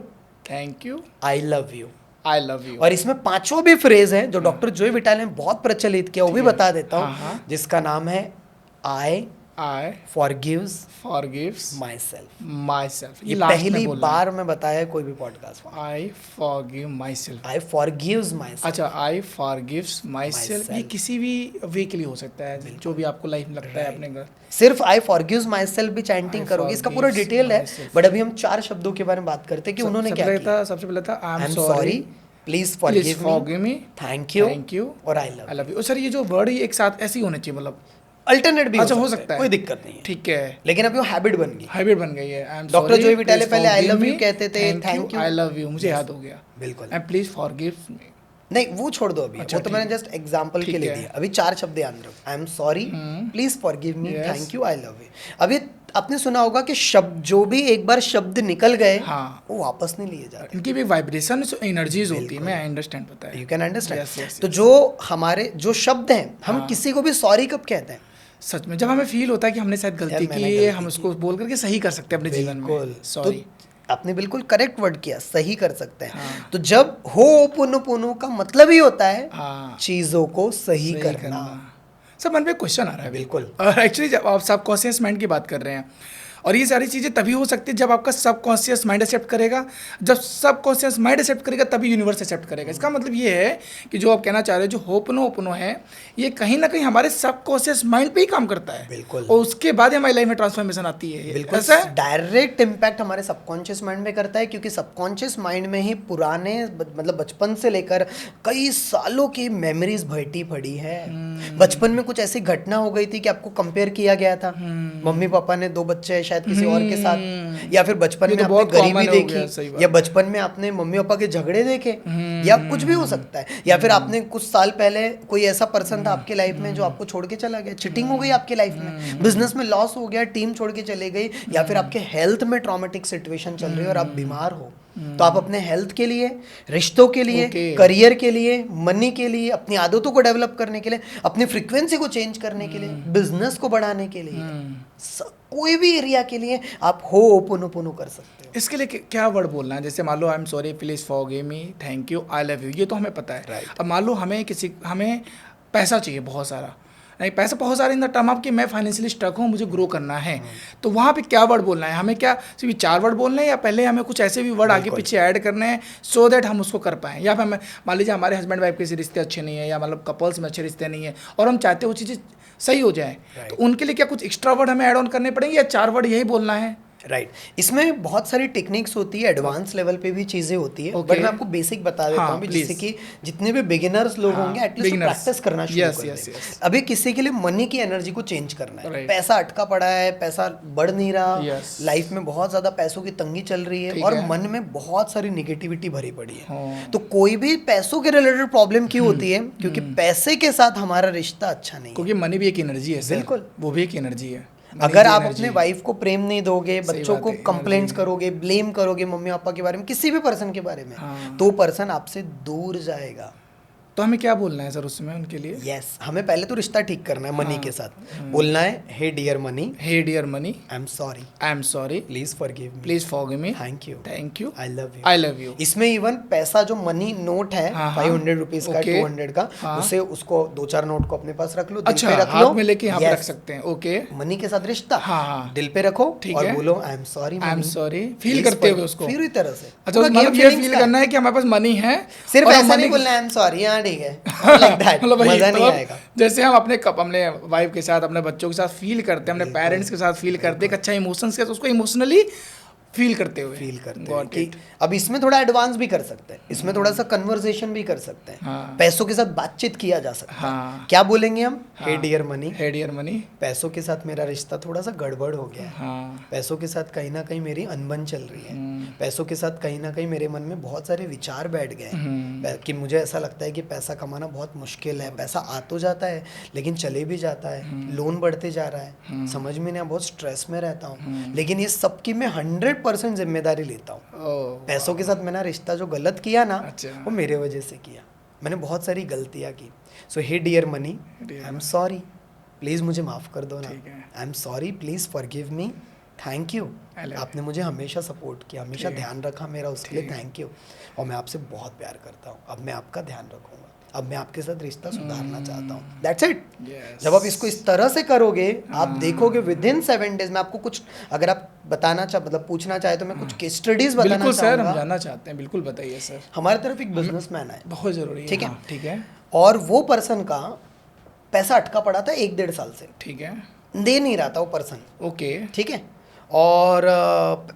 thank you, I love you, I love you. और इसमें 5वां भी फ्रेज है जो डॉक्टर जोय विटाले ने बहुत प्रचलित किया, वो भी बता देता हूँ, जिसका नाम है आई आई forgives forgives myself। My self. ये लास्ट में पहली बोलना बार मैं बताया कोई भी पॉडकास्ट में। I forgive my self. I forgives myself। अच्छा, आई फॉरगिव्स माई सेल्फ, ये Myself। किसी भी वे के लिए हो सकता है, जो भी आपको लाइफ में लगता है अपने घर। सिर्फ I forgives myself भी चैंटिंग I करोगे, इसका पूरा forgives डिटेल है, myself। बट अभी हम 4 शब्दों के बारे में बात करते हैं कि उन्होंने क्या किया। सबसे पहले था I I am am sorry, sorry, please please forgive forgive me, me, thank you और I I love. Love you. Sir ये जो वर्ड ही एक साथ ऐसे ही होने चाहिए, मतलब अल्टरनेट भी अच्छा, हो हो सकता सकता है, है। कोई दिक्कत नहीं है, ठीक है, लेकिन अभी वो हैबिट बन गई। हैबिट बन गई है। आई एम डॉक्टर सॉरी, जोई विटाले प्लीज पहले I फॉरगिव love you मी, कहते थे, thank you। I love you, मुझे याद हो गया। बिल्कुल। एंड प्लीज फॉरगिव मी। नहीं, वो छोड़ दो अभी, अच्छा, वो तो ठीक मैंने जस्ट एग्जांपल के ठीक लिए है। दिया। अभी 4 शब्द याद रखो, आई am sorry, please forgive me, Yes। Thank you, I love you. अभी आपने सुना होगा कि शब्द, जो भी एक बार शब्द निकल गए, हाँ। वो वापस नहीं लिए जाते। इनकी भी वाइब्रेशन एनर्जीज होती है, मैं अंडरस्टैंड पता है। You can understand. Yes, yes, तो yes। जो हमारे जो शब्द हैं, हम हाँ। किसी को भी सॉरी कब कहते हैं? सच में जब हमें फील होता है कि हमने शायद गलती यार, की मैंने है, गलती हम की। उसको बोल करके सही कर सकते हैं अपने जीवन बिल्कुल। में। सॉरी। तो आपने बिल्कुल करेक्ट वर्ड किया, सही कर सकते हैं। हाँ। तो जब होपोनोपोनो का मतलब ही होता है हाँ, चीजों को सही सही करना। सर मन पे क्वेश्चन आ रहा है बिल्कुल। और एक्चुअली जब आप सबकॉन्शियस माइंड की बात कर रहे हैं, और ये सारी चीज़ें तभी हो सकती है जब आपका सबकॉन्शियस माइंड एक्सेप्ट करेगा। जब सबकॉन्शियस माइंड एक्सेप्ट करेगा तभी यूनिवर्स एक्सेप्ट करेगा। इसका मतलब ये है कि जो आप कहना चाह रहे हो, जो होपनो है, ये कहीं ना कहीं हमारे सबकॉन्शियस माइंड पे ही काम करता है। बिल्कुल। और उसके बाद ही हमारी लाइफ में ट्रांसफॉर्मेशन आती है। बिल्कुल ऐसा है? डायरेक्ट इम्पैक्ट हमारे सबकॉन्शियस माइंड में करता है, क्योंकि सबकॉन्शियस माइंड में ही पुराने मतलब बचपन से लेकर कई सालों की मेमोरीज भटी पड़ी है। बचपन में कुछ ऐसी घटना हो गई थी कि आपको कंपेयर किया गया था, मम्मी पापा ने 2 बच्चे हैं शायद किसी और के साथ, या फिर बचपन ये में तो आपने बहुत गरीबी common हो गया, सही देखी, बात। या बचपन में आपने मम्मी पापा के झगड़े देखे, या कुछ भी हो सकता है, या फिर आपने कुछ साल पहले कोई ऐसा पर्सन था आपके लाइफ में जो आपको छोड़ के चला गया, चिटिंग हो गई आपके लाइफ में, बिजनेस में लॉस हो गया, टीम छोड़ के चले गई, या फिर आपके हेल्थ में ट्रॉमेटिक सिचुएशन चल रही है और आप बीमार हो। तो आप अपने हेल्थ के लिए, रिश्तों के लिए, Okay। करियर के लिए, मनी के लिए, अपनी आदतों को डेवलप करने के लिए, अपनी फ्रीक्वेंसी को चेंज करने के लिए, बिजनेस को बढ़ाने के लिए, कोई भी एरिया के लिए आप होपोनोपोनो कर सकते हो। इसके लिए क्या वर्ड बोलना है? जैसे मान लो I am sorry, please forgive me, thank you, I love you, ये तो हमें पता है। Right। अब मान लो हमें पैसा चाहिए बहुत सारा, नहीं पैसा बहुत सारा इन द टर्म ऑफ कि मैं फाइनेंशियली स्टक हूँ, मुझे ग्रो करना है, तो वहाँ पे क्या वर्ड बोलना है? हमें क्या सिर्फ 4 वर्ड बोलने हैं, या पहले हमें कुछ ऐसे भी वर्ड आगे पीछे ऐड करने हैं सो दैट हम उसको कर पाएँ? या फिर हमें मान लीजिए हमारे हस्बैंड वाइफ के रिश्ते अच्छे नहीं है, या मतलब कपल्स में अच्छे रिश्ते नहीं है, और हम चाहते हैं वो चीज़ें सही हो जाए, तो उनके लिए क्या कुछ एक्स्ट्रा वर्ड हमें ऐड ऑन करने पड़ेंगे, या 4 वर्ड यही बोलना है? राइट। इसमें बहुत सारी टेक्निक्स होती है, एडवांस लेवल पे भी चीजें होती है, Okay। बट मैं आपको बेसिक बता देता हाँ, हूँ जिससे please। कि जितने भी बिगिनर्स लोग हाँ, होंगे एटलीस्ट beginners। प्रैक्टिस करना शुरू Yes, कर yes, दें। yes। अभी किसी के लिए मनी की एनर्जी को चेंज करना है, Right। पैसा अटका पड़ा है, पैसा बढ़ नहीं रहा, Yes। लाइफ में बहुत ज्यादा पैसों की तंगी चल रही है, ठीक और है। मन में बहुत सारी निगेटिविटी भरी पड़ी है। हाँ। तो कोई भी पैसों के रिलेटेड प्रॉब्लम क्यों होती है? क्योंकि पैसे के साथ हमारा रिश्ता अच्छा नहीं है। क्योंकि मनी भी एक एनर्जी है सर। बिल्कुल। वो भी एक एनर्जी है। Money अगर की आप energy। अपने वाइफ को प्रेम नहीं दोगे, सही बच्चों बात को है, कंप्लेंट्स energy। करोगे, ब्लेम करोगे मम्मी पापा के बारे में, किसी भी पर्सन के बारे में, हाँ। तो पर्सन आपसे दूर जाएगा। तो हमें क्या बोलना है सर उसमें उनके लिए? यस, हमें पहले तो रिश्ता ठीक करना है मनी के साथ। बोलना है, hey dear money, hey dear money, I am sorry, I am sorry, please forgive me, please forgive me, thank you, thank you, I love you, I love you. इसमें इवन पैसा जो मनी नोट है, हाँ, हाँ। 500 rupees का, Okay। 200 का, हाँ। उसे उसको 2-4 नोट को अपने पास रख लो, दिल अच्छा, पे रख लो, हाथ में लेके यहाँ पे Yes। रख सकते हैं। ओके, मनी के साथ रिश्ता, हाँ, हाँ। दिल पे रखो, ठीक और है। बोलो आई am sorry, I am sorry, feel करते हुए उसको। पूरी तरह से। अच्छा, पूरा मतलब game ये feelings फील का है। करना है कि हमारे पास मनी है, सिर्फ और हम ऐसा money- नहीं बोलना आई एम सॉरी, हाँ ठीक है, लाइक दैट, मतलब वही, मजा नहीं मतलब आएगा। जैसे हम अपने वाइफ के साथ, अपने बच्चों के साथ फील करते हैं, अपने पेरेंट्स के साथ फील करते हैं, एक अच्छा इमोशंस के साथ उसको इमोशनली फील करते हुए फील करते हैं Got कि it। अब इसमें थोड़ा एडवांस भी कर सकते हैं, इसमें थोड़ा सा कन्वर्सेशन भी कर सकते हैं, हाँ। पैसों के साथ बातचीत किया जा सकता है। हाँ। क्या बोलेंगे हम? हे हाँ। Dear money, hey dear money, पैसों के साथ मेरा रिश्ता थोड़ा सा गड़बड़ हो गया है, हाँ, पैसों के साथ कहीं ना कहीं मेरी अनबन चल रही है, पैसों के साथ कहीं ना कहीं मेरे मन में बहुत सारे विचार बैठ गए हैं कि मुझे ऐसा लगता है कि पैसा कमाना बहुत मुश्किल है, पैसा आ तो जाता है लेकिन चले भी जाता है, लोन बढ़ते जा रहा है, समझ में नहीं, बहुत स्ट्रेस में रहता हूँ, लेकिन ये सब की मैं 100% जिम्मेदारी लेता हूँ। ओह, पैसों के साथ मैंने रिश्ता जो गलत किया ना, अच्छा। वो मेरे वजह से किया, मैंने बहुत सारी गलतियाँ की। So hey dear money, I am sorry, please मुझे माफ़ कर दो ना, ठीक है। I am sorry, please forgive me, thank you, I love आपने मुझे हमेशा सपोर्ट किया, हमेशा ठीक है। ध्यान रखा मेरा, उसके लिए थैंक यू, और मैं आपसे बहुत प्यार करता हूँ, अब मैं आपका ध्यान रखूँगा। अब मैं आपके साथ रिश्ता सुधारना चाहता हूँ, दैट्स इट। Yes. जब आप इसको इस तरह से करोगे, आप देखोगे विद इन 7 days में आपको कुछ, अगर आप बताना चाह मतलब पूछना चाहे तो मैं कुछ केस स्टडीज बताना बिल्कुल सर, हम चाहूँगा। जानना चाहते हैं, बिल्कुल बताइए सर। हमारी तरफ एक बिजनेसमैन आया, बहुत ज़रूरी है। ठीक है। हाँ, ठीक है, और वो पर्सन का पैसा अटका पड़ा था 1-1.5 साल से, ठीक है, दे नहीं रहा था वो पर्सन, ओके, ठीक है। और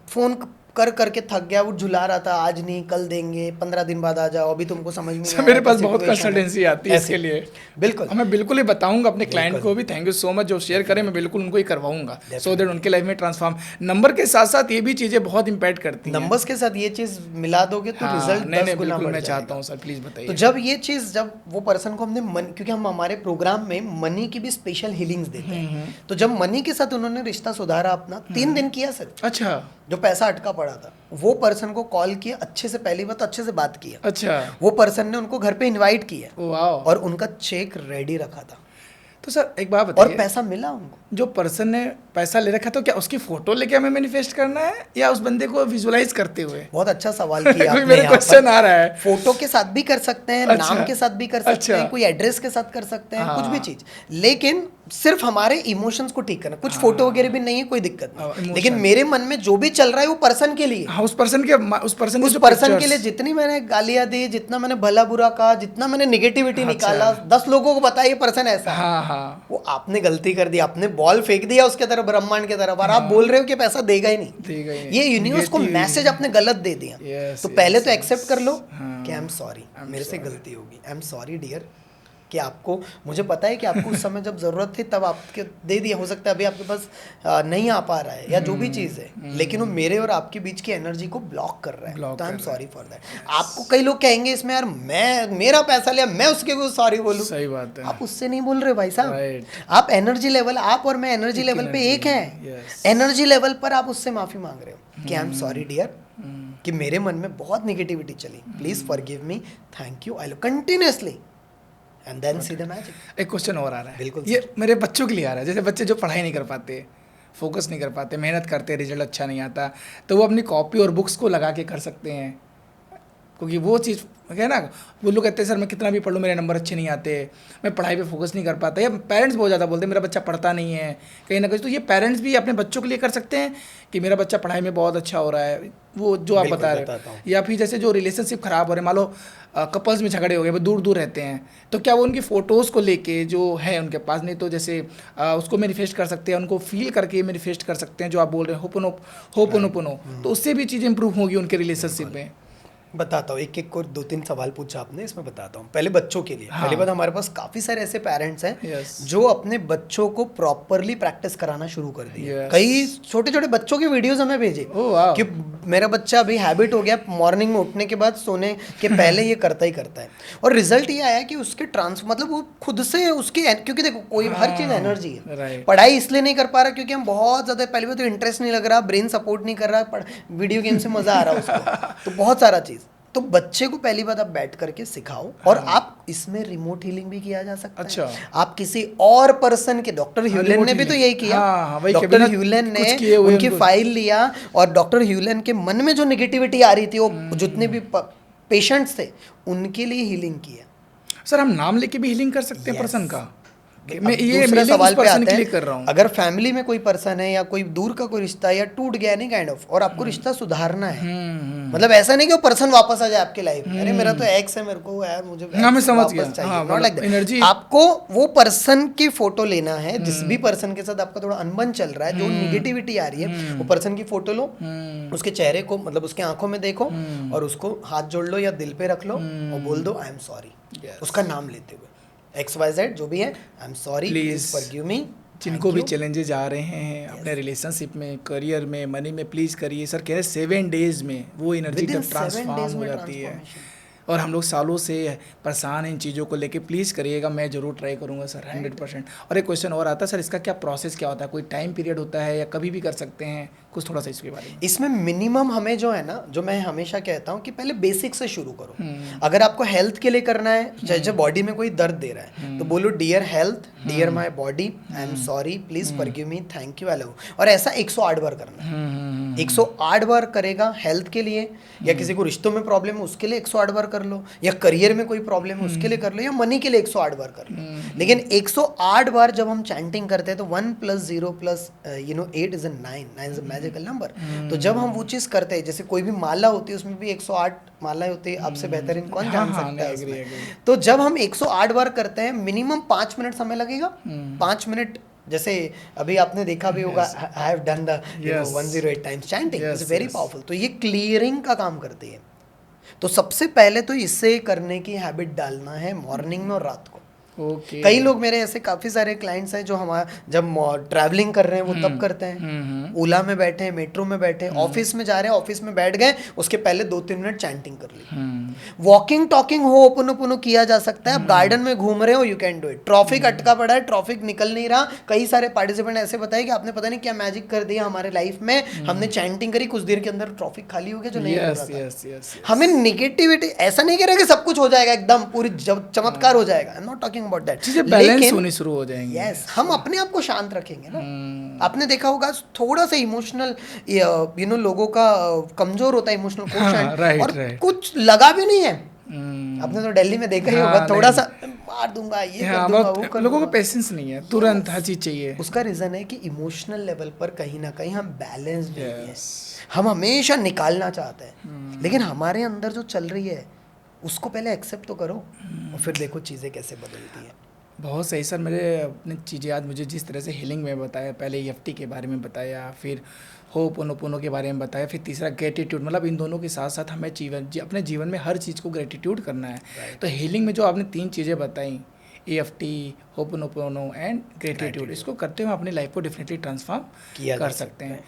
फोन कर करके थक गया, वो झुला रहा था, आज नहीं कल देंगे, 15 दिन बाद आ जाओ, अभी तुमको समझ में नहीं सर आ मेरे रहा पास क्या बहुत situation है। कंसल्टेंसी आती है ऐसे। इसके लिए। बिल्कुल। और मैं बिल्कुल ही बताऊंगा अपने क्लाइंट बिल्कुल। को भी, थैंक यू सो मच जो शेयर करें, मैं बिल्कुल उनको ही करवाऊंगा, सो दैट उनके लाइफ में ट्रांसफॉर्म। नंबर के साथ साथ ये भी चीज़ें बहुत इंपैक्ट करती हैं। नंबर्स के साथ ये चीज मिला दोगे तो हाँ, रिजल्ट नहीं 10 नहीं गुना बिल्कुल बढ़ मैं जाएगा। चाहता हूँ सर, प्लीज़ बताइए। तो जब ये चीज, जब वो पर्सन को हमने मन, क्योंकि हम हमारे प्रोग्राम में मनी की भी स्पेशल हीलिंग्स देते हैं, तो जब मनी के साथ उन्होंने रिश्ता सुधारा अपना, 3 दिन किया सर, अच्छा जो पैसा अटका पड़ा था, वो पर्सन को कॉल किया, अच्छे से पहली बात तो अच्छे से बात किया, अच्छा, वो पर्सन ने उनको घर पे इनवाइट किया वाह। और उनका चेक रेडी रखा था तो सर एक बात और बताइए, पैसा मिला उनको। जो पर्सन ने पैसा ले रखा तो क्या उसकी फोटो लेके हमें मैनिफेस्ट करना है या उस बंदे को विजुअलाइज करते हुए? बहुत अच्छा सवाल किया कोई आपने मेरे यहाँ क्वेश्चन पर। आ रहा है। फोटो के साथ भी कर सकते हैं, अच्छा, नाम के साथ भी कर सकते अच्छा, हैं, कोई एड्रेस के साथ कर सकते हैं, कुछ भी हाँ। चीज, लेकिन सिर्फ हमारे इमोशंस को ठीक करना। कुछ फोटो वगैरह भी नहीं है, कोई दिक्कत नहीं, emotion। लेकिन मेरे मन में जो भी चल रहा है वो पर्सन के लिए, हाँ, उस पर्सन के उस जो पर्सन के pictures- लिए जितनी मैंने गालियां दी, जितना मैंने भला बुरा कहा, जितना मैंने निगेटिविटी अच्छा। निकाला, 10 लोगों को बताया ये पर्सन ऐसा है, हाँ हाँ, वो आपने गलती कर दी, आपने बॉल फेंक दिया उसके तरफ, ब्रह्मांड की तरफ, और आप बोल रहे हो कि पैसा देगा ही नहीं। देगा ही नहीं। ये यूनिवर्स को Negative- मैसेज आपने गलत दे दिया। Yes, तो yes, पहले तो yes। एक्सेप्ट कर लो हाँ। कि आई एम सॉरी, मेरे से गलती होगी, आई एम सॉरी डियर, कि आपको, मुझे पता है कि आपको उस समय जब जरूरत थी तब आपके दे दिया, हो सकता है अभी आपके पास नहीं आ पा रहा है या जो भी चीज़ है, लेकिन वो मेरे और आपके बीच की एनर्जी को ब्लॉक कर रहा है, Block तो आई एम कर रहा है। Sorry for that. आपको कई लोग कहेंगे इसमें, यार मैं, मेरा पैसा लिया, मैं उसके को सॉरी बोलूँ, सही बात है। आप उससे नहीं बोल रहे भाई साहब, Right। आप एनर्जी लेवल, आप और मैं एनर्जी लेवल पे एक हैं, Yes। एनर्जी लेवल पर आप उससे माफी मांग रहे हो कि आई एम सॉरी डियर, कि मेरे मन में बहुत निगेटिविटी चली, please forgive me, thank you, I love, continuously, and then see the magic. एक क्वेश्चन और आ रहा है, बिल्कुल ये मेरे बच्चों के लिए आ रहा है। जैसे बच्चे जो पढ़ाई नहीं कर पाते, फोकस नहीं कर पाते, मेहनत करते, रिजल्ट अच्छा नहीं आता, तो वो अपनी कॉपी और बुक्स को लगा के कर सकते हैं, क्योंकि वो चीज़ है ना, वो लोग कहते हैं सर मैं कितना भी पढ़ लूँ मेरे नंबर अच्छे नहीं आते, मैं पढ़ाई पे फोकस नहीं कर पाता, या पेरेंट्स बहुत ज़्यादा बोलते हैं मेरा बच्चा पढ़ता नहीं है कहीं ना कहीं। तो ये पेरेंट्स भी अपने बच्चों के लिए कर सकते हैं कि मेरा बच्चा पढ़ाई में बहुत अच्छा हो रहा है, वो जो आप बिल्कुल बता रहे बताता हूँ। हो। या फिर जैसे जो रिलेशनशिप ख़राब हो रहे हैं, मान लो कपल्स में झगड़े हो गए, वो दूर दूर रहते हैं, तो क्या वो उनकी फ़ोटोज़ को लेके जो है उनके पास, नहीं तो जैसे उसको मैनिफेस्ट कर सकते हैं, उनको फील करके मैनिफेस्ट कर सकते हैं, जो आप बोल रहे हैं होपोनोपोनो, तो उससे भी चीज़ इंप्रूव होगी उनके रिलेशनशिप में। बताता हूँ, एक एक को 2-3 सवाल पूछा आपने, इसमें बताता हूँ। पहले बच्चों के लिए, हाँ। पहली बात, हमारे पास काफ़ी सारे ऐसे पेरेंट्स हैं Yes। जो अपने बच्चों को प्रॉपरली प्रैक्टिस कराना शुरू कर दिए। Yes। कई छोटे छोटे बच्चों की वीडियोस हमें भेजे ओह वाह। कि मेरा बच्चा अभी हैबिट हो गया, मॉर्निंग में उठने के बाद सोने के पहले ये करता ही करता है, और रिजल्ट ये आया कि उसके मतलब वो खुद से उसकी, क्योंकि देखो कोई हर चीज़ एनर्जी है। राइट। पढ़ाई इसलिए नहीं कर पा रहा क्योंकि हम बहुत ज़्यादा, पहली बात तो इंटरेस्ट नहीं लग रहा, ब्रेन सपोर्ट नहीं कर रहा, वीडियो गेम से मज़ा आ रहा है उसको, तो बहुत सारा चीज़। तो बच्चे को पहली बात आप बैठ करके सिखाओ, और आप इसमें रिमोट हीलिंग भी किया जा सकता अच्छा। है। आप किसी और पर्सन के, डॉक्टर ह्यूलन ने भी तो यही किया, हाँ, वही डॉक्टर बिना ह्यूलन ने कुछ किए हुए उनकी उनको- फाइल लिया, और डॉक्टर ह्यूलन के मन में जो निगेटिविटी आ रही थी, वो जितने भी पेशेंट्स थे उनके लिए हीलिंग किया। सर हम नाम लेके भी हीलिंग कर सकते हैं Yes। पर्सन का? अब मैं ये दूसरे मीनिंग सवाल उस पे पर्सन आते के लिए हैं, कर रहा हूँ। अगर फैमिली में कोई पर्सन है या कोई दूर का कोई रिश्ता या टूट गया नहीं काइंड ऑफ, और आपको रिश्ता सुधारना है, मतलब ऐसा नहीं कि वो पर्सन वापस आ जाए आपके लाइफ में, अरे मेरा तो एक्स है, मेरे को यार मुझे हाँ, मैं ex समझ वापस गया। चाहिए, हाँ, not like that। energy- आपको वो पर्सन की फोटो लेना है, जिस भी पर्सन के साथ आपका थोड़ा अनबन चल रहा है, जो निगेटिविटी आ रही है, वो पर्सन की फोटो लो, उसके चेहरे को, मतलब उसके आंखों में देखो, और उसको हाथ जोड़ लो या दिल पे रख लो और बोल दो आई एम सॉरी, उसका नाम लेते हुए, XYZ जो भी है, I am sorry, please forgive मी। जिनको भी चैलेंजेस आ रहे हैं अपने रिलेशनशिप में, करियर में, मनी में, प्लीज़ करिए। सर कह रहे 7 डेज में वो एनर्जी Within तब 7 ट्रांसफॉर्म days हो में जाती है, transformation। और हम लोग सालों से परेशान हैं इन चीज़ों को लेके। प्लीज़ करिएगा, मैं ज़रूर ट्राई करूँगा सर, 100%। और एक क्वेश्चन और आता है सर, इसका क्या प्रोसेस क्या होता है? कोई टाइम पीरियड होता है या कभी भी कर सकते हैं? कुछ थोड़ा सा इसके बारे में। इसमें मिनिमम हमें जो है ना, जो मैं हमेशा कहता हूँ कि पहले बेसिक से शुरू करो। अगर आपको हेल्थ के लिए करना है, जैसे बॉडी में कोई दर्द दे रहा है, तो बोलो dear health, dear my body, I am sorry, please forgive me, thank you, I love, और ऐसा 108 बार करना है। 108 बार करेगा हेल्थ के लिए, या किसी को रिश्तों में प्रॉब्लम है उसके लिए 108 बार कर लो, या करियर में कोई प्रॉब्लम है उसके लिए कर लो, या मनी के लिए 108 बार कर लो। लेकिन 108 बार जब हम चैंटिंग करते हैं तो 1 + 0 + 8 is 9 is a magical number. तो जब हम वो चीज़ करते हैं, जैसे कोई भी माला होती है उसमें भी 108 मालाएं होती है, आपसे बेहतरीन कौन जान सकता है उसमें। तो जब हम 108 बार करते हैं मिनिमम 5 मिनट समय लगेगा। 5 मिनट, जैसे अभी आपने देखा भी होगा, I have done the 108 times chanting, it's very powerful. तो ये क्लियरिंग का काम करती है। तो सबसे पहले तो इससे करने की हैबिट डालना है मॉर्निंग में और रात को। कई लोग मेरे ऐसे काफ़ी सारे क्लाइंट्स हैं जो हमारा जब ट्रैवलिंग कर रहे हैं वो तब करते हैं, ओला में बैठे हैं, मेट्रो में बैठे हैं, ऑफिस में जा रहे हैं, ऑफिस में बैठ गए, उसके पहले 2-3 मिनट चैंटिंग कर ली। वॉकिंग टॉकिंग हो, ओपनो किया जा सकता है। आप गार्डन में घूम रहे हो, you can do it. Traffic अटका पड़ा है, ट्रैफिक निकल नहीं रहा, कई सारे पार्टिसिपेंट ऐसे बताए कि आपने पता नहीं क्या मैजिक कर दिया हमारे लाइफ में, हमने चैंटिंग करी, कुछ देर के अंदर ट्रैफिक खाली हो गया जो नहीं हो रहा था। हमें नेगेटिविटी, ऐसा नहीं कह रहे कि सब कुछ हो जाएगा एकदम पूरी चमत्कार हो जाएगा, I am not talking about that, चीजें बैलेंस होनी शुरू हो जाएंगी। यस, हम अपने आप को शांत रखेंगे ना। आपने देखा होगा थोड़ा सा इमोशनल लोगों का कमजोर होता है इमोशनल कोशेंट, और कुछ लगा भी नहीं है। आपने तो दिल्ली में देखा ही होगा, थोड़ा सा मार दूंगा, ये कर दूंगा, वो कर लोगों को पेशेंस नहीं है, तुरंत हर चीज चाहिए। उसका रीजन है कि इमोशनल लेवल पर कहीं ना कहीं हम बैलेंस नहीं है। हम हमेशा निकालना चाहते हैं, लेकिन हमारे अंदर जो चल रही है उसको पहले एक्सेप्ट तो करो, और फिर देखो चीज़ें कैसे बदलती है। बहुत सही सर। मेरे अपनी चीज़ें आज मुझे जिस तरह से हीलिंग में बताया, पहले EFT के बारे में बताया, फिर होपोनोपोनो के बारे में बताया, फिर तीसरा ग्रेटिट्यूड, मतलब इन दोनों के साथ साथ हमें अपने जीवन में हर चीज़ को ग्रेटिट्यूड करना है। तो हीलिंग में जो आपने 3 चीज़ें बताई, EFT, होपोनोपोनो एंड ग्रेटिट्यूड, इसको करते हुए अपनी लाइफ को डेफिनेटली ट्रांसफॉर्म कर सकते हैं।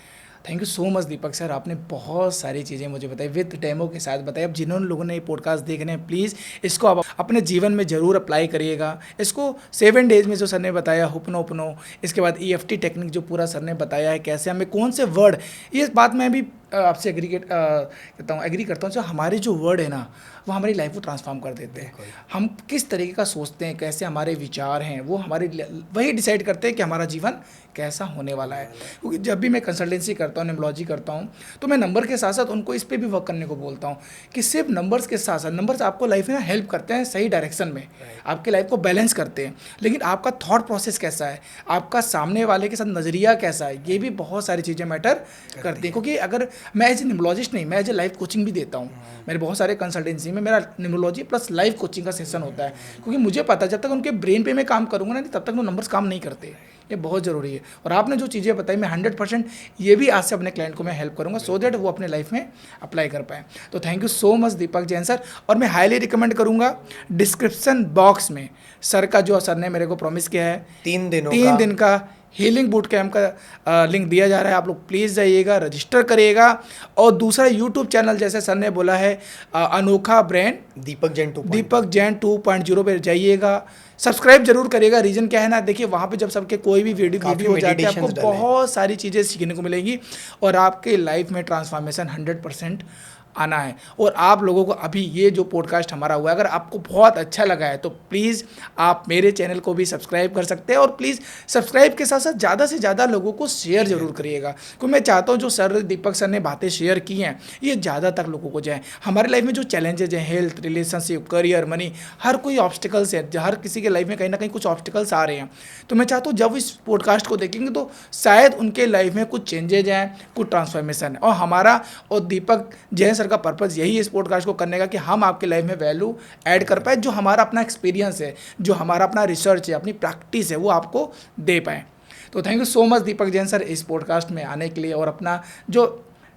Thank you so much Deepak sir, आपने बहुत सारी चीज़ें मुझे बताई, विद डेमो के साथ बताई। अब जिन्होंने लोगों ने ये पॉडकास्ट देख रहे हैं, प्लीज़ इसको आप अपने जीवन में ज़रूर अप्लाई करिएगा। इसको 7 डेज में जो सर ने बताया, होपोनोपोनो, इसके बाद EFT टेक्निक जो पूरा सर ने बताया है, कैसे हमें कौन से वर्ड, ये बात मैं भी आपसे एग्री करता हूँ, जो हमारे जो वर्ड है ना, वो हमारी लाइफ को ट्रांसफॉर्म कर देते हैं। हम किस तरीके का सोचते हैं, कैसे हमारे विचार हैं, वो हमारे वही डिसाइड करते हैं कि हमारा जीवन कैसा होने वाला है। क्योंकि जब भी मैं कंसल्टेंसी करता हूँ, न्यूमरोलॉजी करता हूँ, तो मैं नंबर के साथ साथ उनको इस पर भी वर्क करने को बोलता हूँ कि सिर्फ नंबर्स के साथ साथ, नंबर्स आपको लाइफ में हेल्प करते हैं सही डायरेक्शन में, आपके लाइफ को बैलेंस करते हैं, लेकिन आपका थॉट प्रोसेस कैसा है, आपका सामने वाले के साथ नज़रिया कैसा है, ये भी बहुत सारी चीज़ें मैटर करती हैं। क्योंकि अगर मैं एज ए न्यूमरोलॉजिस्ट नहीं, मैं एज ए लाइफ कोचिंग भी देता हूँ। मेरे बहुत सारे कंसल्टेंसी में मेरा न्यूमरोलॉजी प्लस लाइफ कोचिंग का सेशन होता है, क्योंकि मुझे पता है जब तक उनके ब्रेन पे मैं काम करूँगा ना, तब तक वो नंबर्स काम नहीं करते। ये बहुत ज़रूरी है। और आपने जो चीज़ें बताई, मैं 100% ये भी आज से अपने क्लाइंट को मैं हेल्प करूँगा, सो दैट वो अपने लाइफ में अप्लाई कर पाएँ। तो thank you so much Deepak Jain sir. और मैं हाईली रिकमेंड करूँगा, डिस्क्रिप्शन बॉक्स में सर का जो सर ने मेरे को प्रॉमिस किया है 3 दिन का हीलिंग बूट कैम्प का लिंक दिया जा रहा है। आप लोग प्लीज़ जाइएगा, रजिस्टर करिएगा। और दूसरा यूट्यूब चैनल, जैसे सर ने बोला है, अनोखा ब्रांड दीपक जैन 2.0 पे जाइएगा, सब्सक्राइब जरूर करिएगा। रीज़न क्या है ना, देखिए वहाँ पे जब सबके कोई भी वीडियो हो जाती है, आपको बहुत सारी चीज़ें सीखने को मिलेंगी और आपके लाइफ में ट्रांसफॉर्मेशन 100% आना है। और आप लोगों को अभी ये जो पॉडकास्ट हमारा हुआ है, अगर आपको बहुत अच्छा लगा है तो प्लीज़ आप मेरे चैनल को भी सब्सक्राइब कर सकते हैं। और प्लीज़ सब्सक्राइब के साथ साथ ज़्यादा से ज़्यादा लोगों को शेयर ज़रूर करिएगा, क्योंकि मैं चाहता हूँ जो सर दीपक सर ने बातें शेयर की हैं, ये ज़्यादा तक लोगों को जाए। हमारे लाइफ में जो चैलेंजेज हैं, हेल्थ, रिलेशनशिप, करियर, मनी, हर कोई ऑब्स्टिकल्स है, हर किसी के लाइफ में कहीं ना कहीं कुछ ऑब्स्टिकल्स आ रहे हैं। तो मैं चाहता हूँ जब इस पॉडकास्ट को देखेंगे तो शायद उनके लाइफ में कुछ चेंजेज आए, कुछ ट्रांसफॉर्मेशन है। और हमारा और दीपक जैन सर का पर्पज़ यही है इस पॉडकास्ट को करने का, कि हम आपके लाइफ में वैल्यू ऐड कर पाए, जो हमारा अपना एक्सपीरियंस है, जो हमारा अपना रिसर्च है, अपनी प्रैक्टिस है, वो आपको दे पाएँ। तो thank you so much Deepak Jain sir इस पॉडकास्ट में आने के लिए और अपना जो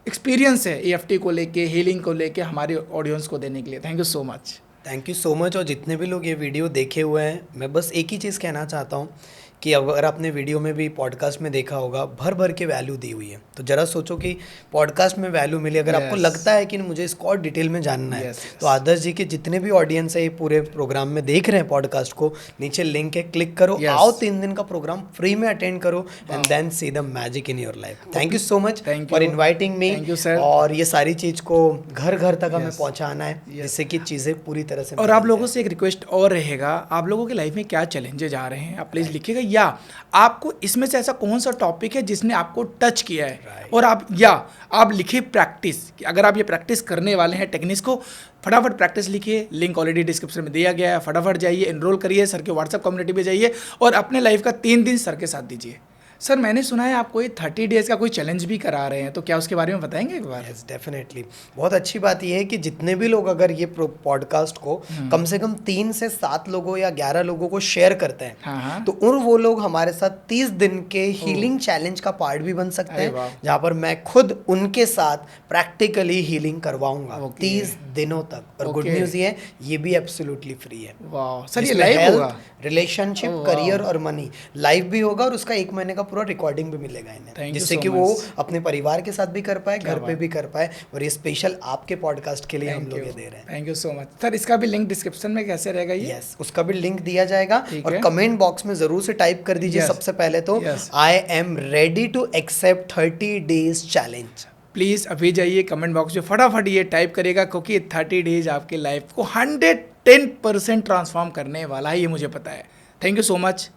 एक्सपीरियंस है EFT को लेके, हीलिंग को लेके हमारे ऑडियंस को देने के लिए। Thank you so much. Thank you so much. और जितने भी लोग ये वीडियो देखे हुए हैं, मैं बस एक ही चीज़ कहना चाहता हूँ कि अगर आपने वीडियो में भी पॉडकास्ट में देखा होगा, भर भर के वैल्यू दी हुई है। तो ज़रा सोचो कि पॉडकास्ट में वैल्यू मिली। अगर आपको लगता है कि मुझे इसको और डिटेल में जानना है, तो आदर्श जी के जितने भी ऑडियंस है ये पूरे प्रोग्राम में देख रहे हैं पॉडकास्ट को, नीचे लिंक है, क्लिक करो, आओ 3 दिन का प्रोग्राम फ्री में अटेंड करो and then see the magic in your life. Thank you so much for inviting me. और ये सारी चीज़ को घर घर तक हमें पहुँचाना है, जिससे कि चीज़ें पूरी तरह से। और आप लोगों से एक रिक्वेस्ट और रहेगा, आप लोगों की लाइफ में क्या चैलेंजेज आ रहे हैं, आप प्लीज़ लिखिएगा। या आपको इसमें से ऐसा कौन सा टॉपिक है जिसने आपको टच किया है Right. और आप लिखिए प्रैक्टिस, कि अगर आप ये प्रैक्टिस करने वाले हैं टेक्निक्स को, फटाफट प्रैक्टिस लिखिए, लिंक ऑलरेडी डिस्क्रिप्शन में दिया गया है, फटाफट जाइए, एनरोल करिए, सर के व्हाट्सएप कम्युनिटी पे जाइए और अपने लाइफ का 3 दिन सर के साथ दीजिए। सर मैंने सुना है आप कोई 30 डेज़ का कोई चैलेंज भी करा रहे हैं, तो क्या उसके बारे में बताएंगे एक बार? Yes definitely. बहुत अच्छी बात यह है कि जितने भी लोग अगर ये पॉडकास्ट को कम से कम 3 से 7 लोगों या 11 लोगों को शेयर करते हैं, हाँ हाँ। तो वो लोग हमारे साथ 30 दिन के हीलिंग चैलेंज का पार्ट भी बन सकते अरे वाह। हैं, जहाँ पर मैं खुद उनके साथ प्रैक्टिकली हीलिंग करवाऊंगा ओके। 30 दिनों तक। और गुड ओके। न्यूज़ ये है, ये भी एब्सोल्युटली फ्री है। वाह सर, ये इसमें लाइव health, होगा? Relationship, Oh, wow. करियर और मनी लाइव भी होगा और उसका 1 महीने का पूरा रिकॉर्डिंग भी मिलेगा Thank इन्हें, you जिससे so कि वो much. अपने परिवार के साथ भी कर पाए, क्या घर पे बात। भी कर पाए। और ये स्पेशल आपके पॉडकास्ट के लिए हम लोग ये दे रहे हैं। Thank you so much sir. इसका भी लिंक डिस्क्रिप्शन में कैसे रहेगा ये? यस, उसका भी लिंक दिया जाएगा। ठीक और है। कमेंट बॉक्स में जरूर से टाइप कर दीजिए Yes. सबसे पहले तो, Yes. I am ready to accept 30 days challenge. Please अभी जाइए कमेंट बॉक्स में फटाफट ये टाइप करिएगा, क्योंकि 30 डेज आपके लाइफ को 110% ट्रांसफॉर्म करने वाला है, ये मुझे पता है। Thank you so much.